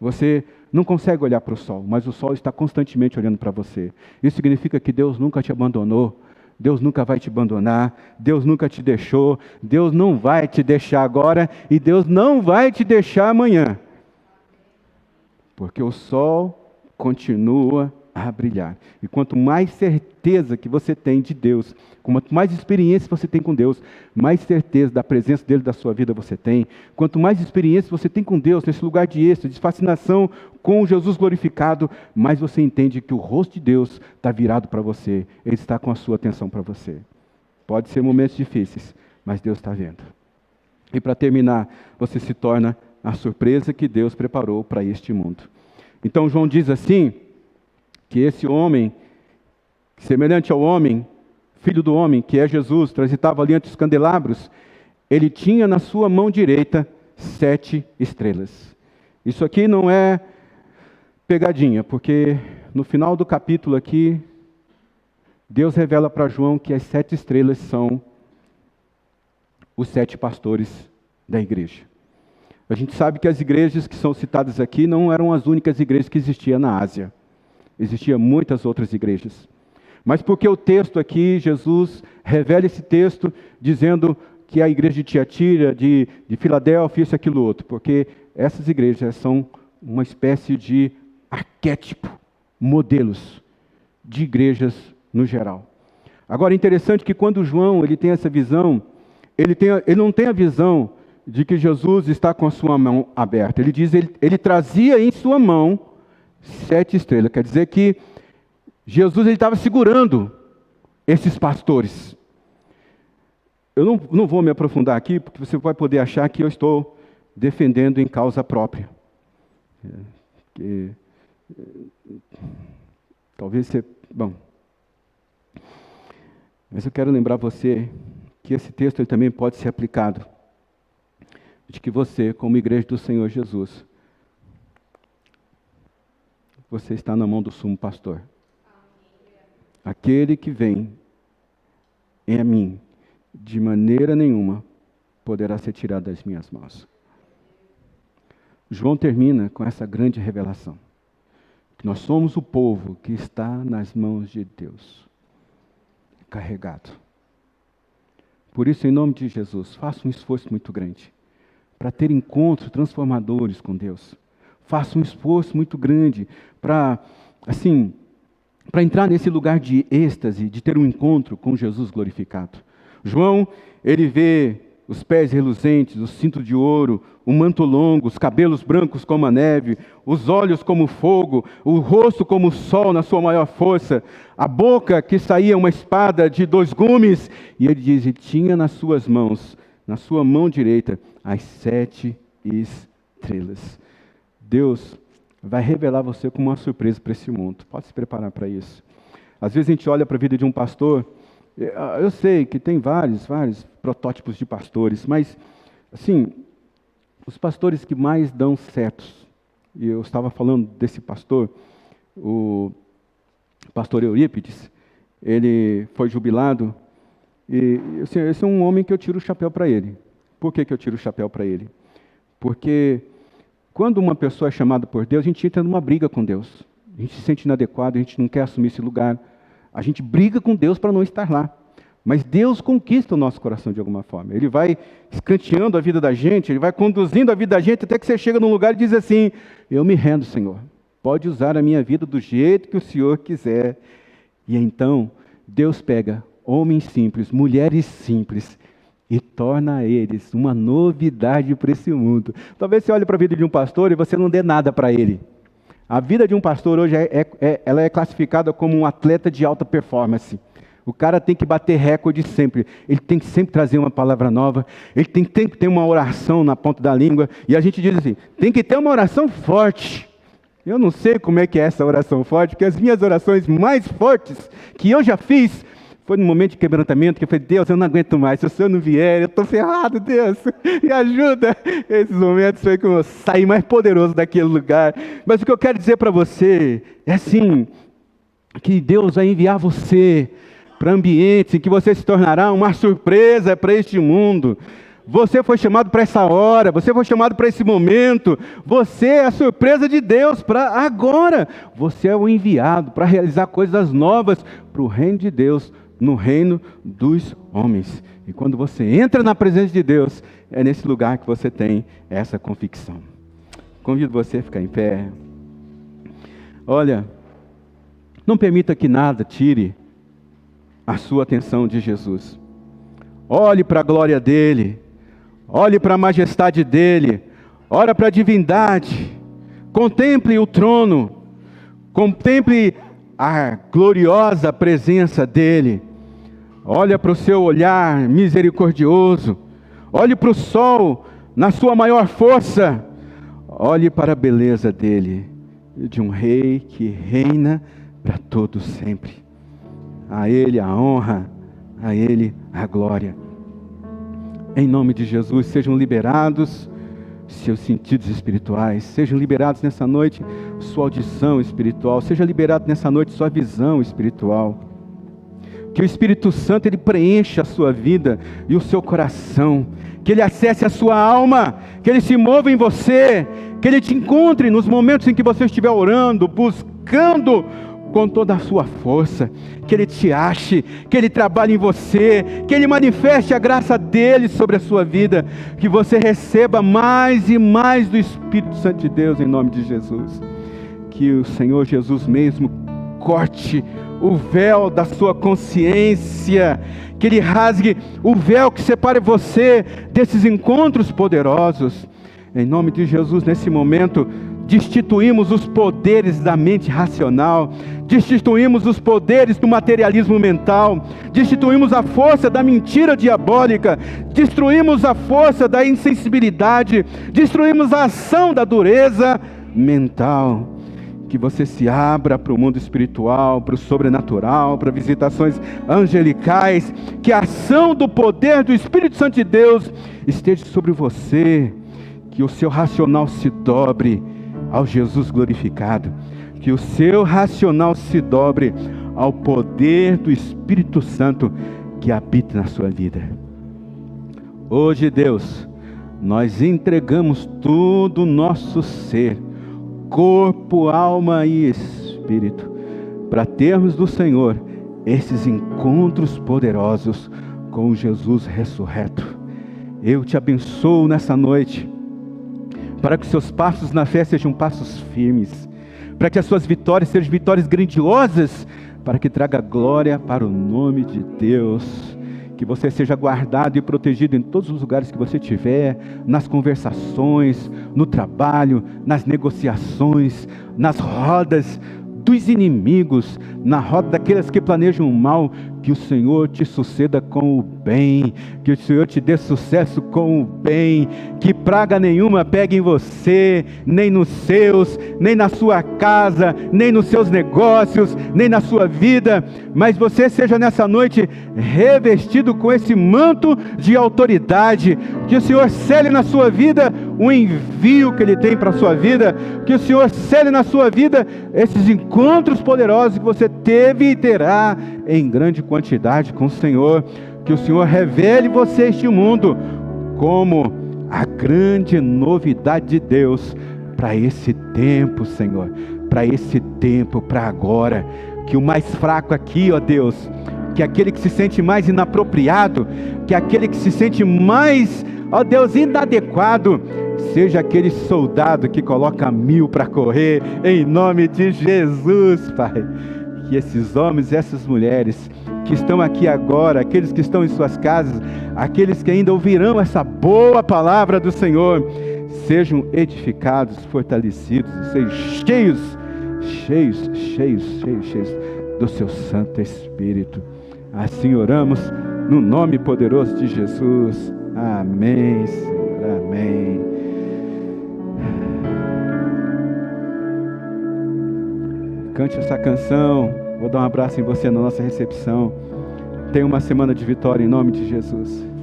Você não consegue olhar para o sol, mas o sol está constantemente olhando para você. Isso significa que Deus nunca te abandonou, Deus nunca vai te abandonar, Deus nunca te deixou, Deus não vai te deixar agora e Deus não vai te deixar amanhã. Porque o sol continua a brilhar. E quanto mais certeza que você tem de Deus, quanto mais experiência você tem com Deus, mais certeza da presença dele da sua vida você tem. Quanto mais experiência você tem com Deus, nesse lugar de êxtase, de fascinação com Jesus glorificado, mais você entende que o rosto de Deus está virado para você. Ele está com a sua atenção para você. Pode ser momentos difíceis, mas Deus está vendo. E para terminar, você se torna a surpresa que Deus preparou para este mundo. Então João diz assim, que esse homem, semelhante ao homem, filho do homem, que é Jesus, transitava ali entre os candelabros, ele tinha na sua mão direita 7 estrelas. Isso aqui não é pegadinha, porque no final do capítulo aqui, Deus revela para João que as 7 estrelas são os 7 pastores da igreja. A gente sabe que as igrejas que são citadas aqui não eram as únicas igrejas que existiam na Ásia. Existiam muitas outras igrejas. Mas porque o texto aqui, Jesus revela esse texto dizendo que a igreja de Tiatira, de Filadélfia, isso, aquilo, outro. Porque essas igrejas são uma espécie de arquétipo, modelos de igrejas no geral. Agora, é interessante que quando João ele tem essa visão, ele não tem a visão de que Jesus está com a sua mão aberta. Ele diz, ele trazia em sua mão 7 estrelas. Quer dizer que Jesus estava segurando esses pastores. Eu não vou me aprofundar aqui, porque você vai poder achar que eu estou defendendo em causa própria. Talvez você... Bom. Mas eu quero lembrar você que esse texto ele também pode ser aplicado. De que você, como igreja do Senhor Jesus, você está na mão do sumo pastor. Aquele que vem em mim, de maneira nenhuma, poderá ser tirado das minhas mãos. João termina com essa grande revelação. Que nós somos o povo que está nas mãos de Deus. Carregado. Por isso, em nome de Jesus, faça um esforço muito grande para ter encontros transformadores com Deus. Faça um esforço muito grande para entrar nesse lugar de êxtase, de ter um encontro com Jesus glorificado. João, ele vê os pés reluzentes, o cinto de ouro, o manto longo, os cabelos brancos como a neve, os olhos como fogo, o rosto como o sol na sua maior força, a boca que saía uma espada de 2 gumes, e ele diz, e tinha nas suas mãos, na sua mão direita, as 7 estrelas. Deus vai revelar você como uma surpresa para esse mundo. Pode se preparar para isso. Às vezes a gente olha para a vida de um pastor, eu sei que tem vários protótipos de pastores, mas, assim, os pastores que mais dão certos, e eu estava falando desse pastor, o pastor Eurípides, ele foi jubilado, e assim, esse é um homem que eu tiro o chapéu para ele. Por que eu tiro o chapéu para ele? Porque quando uma pessoa é chamada por Deus, a gente entra numa briga com Deus. A gente se sente inadequado, a gente não quer assumir esse lugar. A gente briga com Deus para não estar lá. Mas Deus conquista o nosso coração de alguma forma. Ele vai escanteando a vida da gente, Ele vai conduzindo a vida da gente até que você chega num lugar e diz assim, eu me rendo, Senhor. pode usar a minha vida do jeito que o Senhor quiser. E então, Deus pega homens simples, mulheres simples, e torna eles uma novidade para esse mundo. Talvez você olhe para a vida de um pastor e você não dê nada para ele. A vida de um pastor hoje ela é classificada como um atleta de alta performance. O cara tem que bater recorde sempre. Ele tem que sempre trazer uma palavra nova. Ele tem que ter uma oração na ponta da língua. E a gente diz assim, tem que ter uma oração forte. Eu não sei como é que é essa oração forte, porque as minhas orações mais fortes que eu já fiz foi no momento de quebrantamento, que eu falei, Deus, eu não aguento mais, se o Senhor não vier, eu estou ferrado, Deus, me ajuda. Esses momentos foi que eu saí mais poderoso daquele lugar. Mas o que eu quero dizer para você é assim, que Deus vai enviar você para ambientes em que você se tornará uma surpresa para este mundo. Você foi chamado para essa hora, você foi chamado para esse momento, você é a surpresa de Deus para agora. Você é o enviado para realizar coisas novas para o reino de Deus, no reino dos homens. E quando você entra na presença de Deus, é nesse lugar que você tem essa convicção. Convido você a ficar em pé. Olha, não permita que nada tire a sua atenção de Jesus. Olhe para a glória dele, olhe para a majestade dele, olhe para a divindade, contemple o trono, contemple a gloriosa presença dele. Olha para o seu olhar misericordioso, olhe para o sol na sua maior força, olhe para a beleza dele, de um rei que reina para todos sempre. A ele a honra, a ele a glória. Em nome de Jesus, sejam liberados seus sentidos espirituais, sejam liberados nessa noite sua audição espiritual, seja liberado nessa noite sua visão espiritual. Que o Espírito Santo ele preencha a sua vida e o seu coração, que ele acesse a sua alma, que ele se mova em você, que ele te encontre nos momentos em que você estiver orando, buscando com toda a sua força, que ele te ache, que ele trabalhe em você, que ele manifeste a graça dele sobre a sua vida, que você receba mais e mais do Espírito Santo de Deus em nome de Jesus. Que o Senhor Jesus mesmo corte o véu da sua consciência, que ele rasgue o véu que separe você desses encontros poderosos. Em nome de Jesus, nesse momento, destituímos os poderes da mente racional, destituímos os poderes do materialismo mental, destituímos a força da mentira diabólica, destruímos a força da insensibilidade, destruímos a ação da dureza mental. Que você se abra para o mundo espiritual, para o sobrenatural, para visitações angelicais, que a ação do poder do Espírito Santo de Deus esteja sobre você, que o seu racional se dobre ao Jesus glorificado, que o seu racional se dobre ao poder do Espírito Santo que habita na sua vida. Hoje, Deus, nós entregamos todo o nosso ser, corpo, alma e espírito, para termos do Senhor esses encontros poderosos com Jesus ressurreto. Eu te abençoo nessa noite, para que seus passos na fé sejam passos firmes, para que as suas vitórias sejam vitórias grandiosas, para que traga glória para o nome de Deus. Que você seja guardado e protegido em todos os lugares que você estiver, nas conversações, no trabalho, nas negociações, nas rodas dos inimigos, na roda daqueles que planejam o mal. Que o Senhor te suceda com o bem, que o Senhor te dê sucesso com o bem, que praga nenhuma pegue em você, nem nos seus, nem na sua casa, nem nos seus negócios, nem na sua vida, mas você seja nessa noite revestido com esse manto de autoridade, que o Senhor cele na sua vida o envio que Ele tem para a sua vida, que o Senhor cele na sua vida esses encontros poderosos que você teve e terá em grande quantidade com o Senhor. Que o Senhor revele você a este mundo como a grande novidade de Deus para esse tempo, Senhor, para esse tempo, para agora. Que o mais fraco aqui, ó Deus, que aquele que se sente mais inapropriado, que aquele que se sente mais, ó Deus, inadequado, Seja aquele soldado que coloca 1000 para correr, em nome de Jesus, Pai. Que esses homens e essas mulheres que estão aqui agora, aqueles que estão em suas casas, aqueles que ainda ouvirão essa boa palavra do Senhor, sejam edificados, fortalecidos, sejam cheios do seu Santo Espírito. Assim oramos no nome poderoso de Jesus. Amém, Senhor, amém. Cante essa canção. Vou dar um abraço em você na nossa recepção. Tenha uma semana de vitória em nome de Jesus.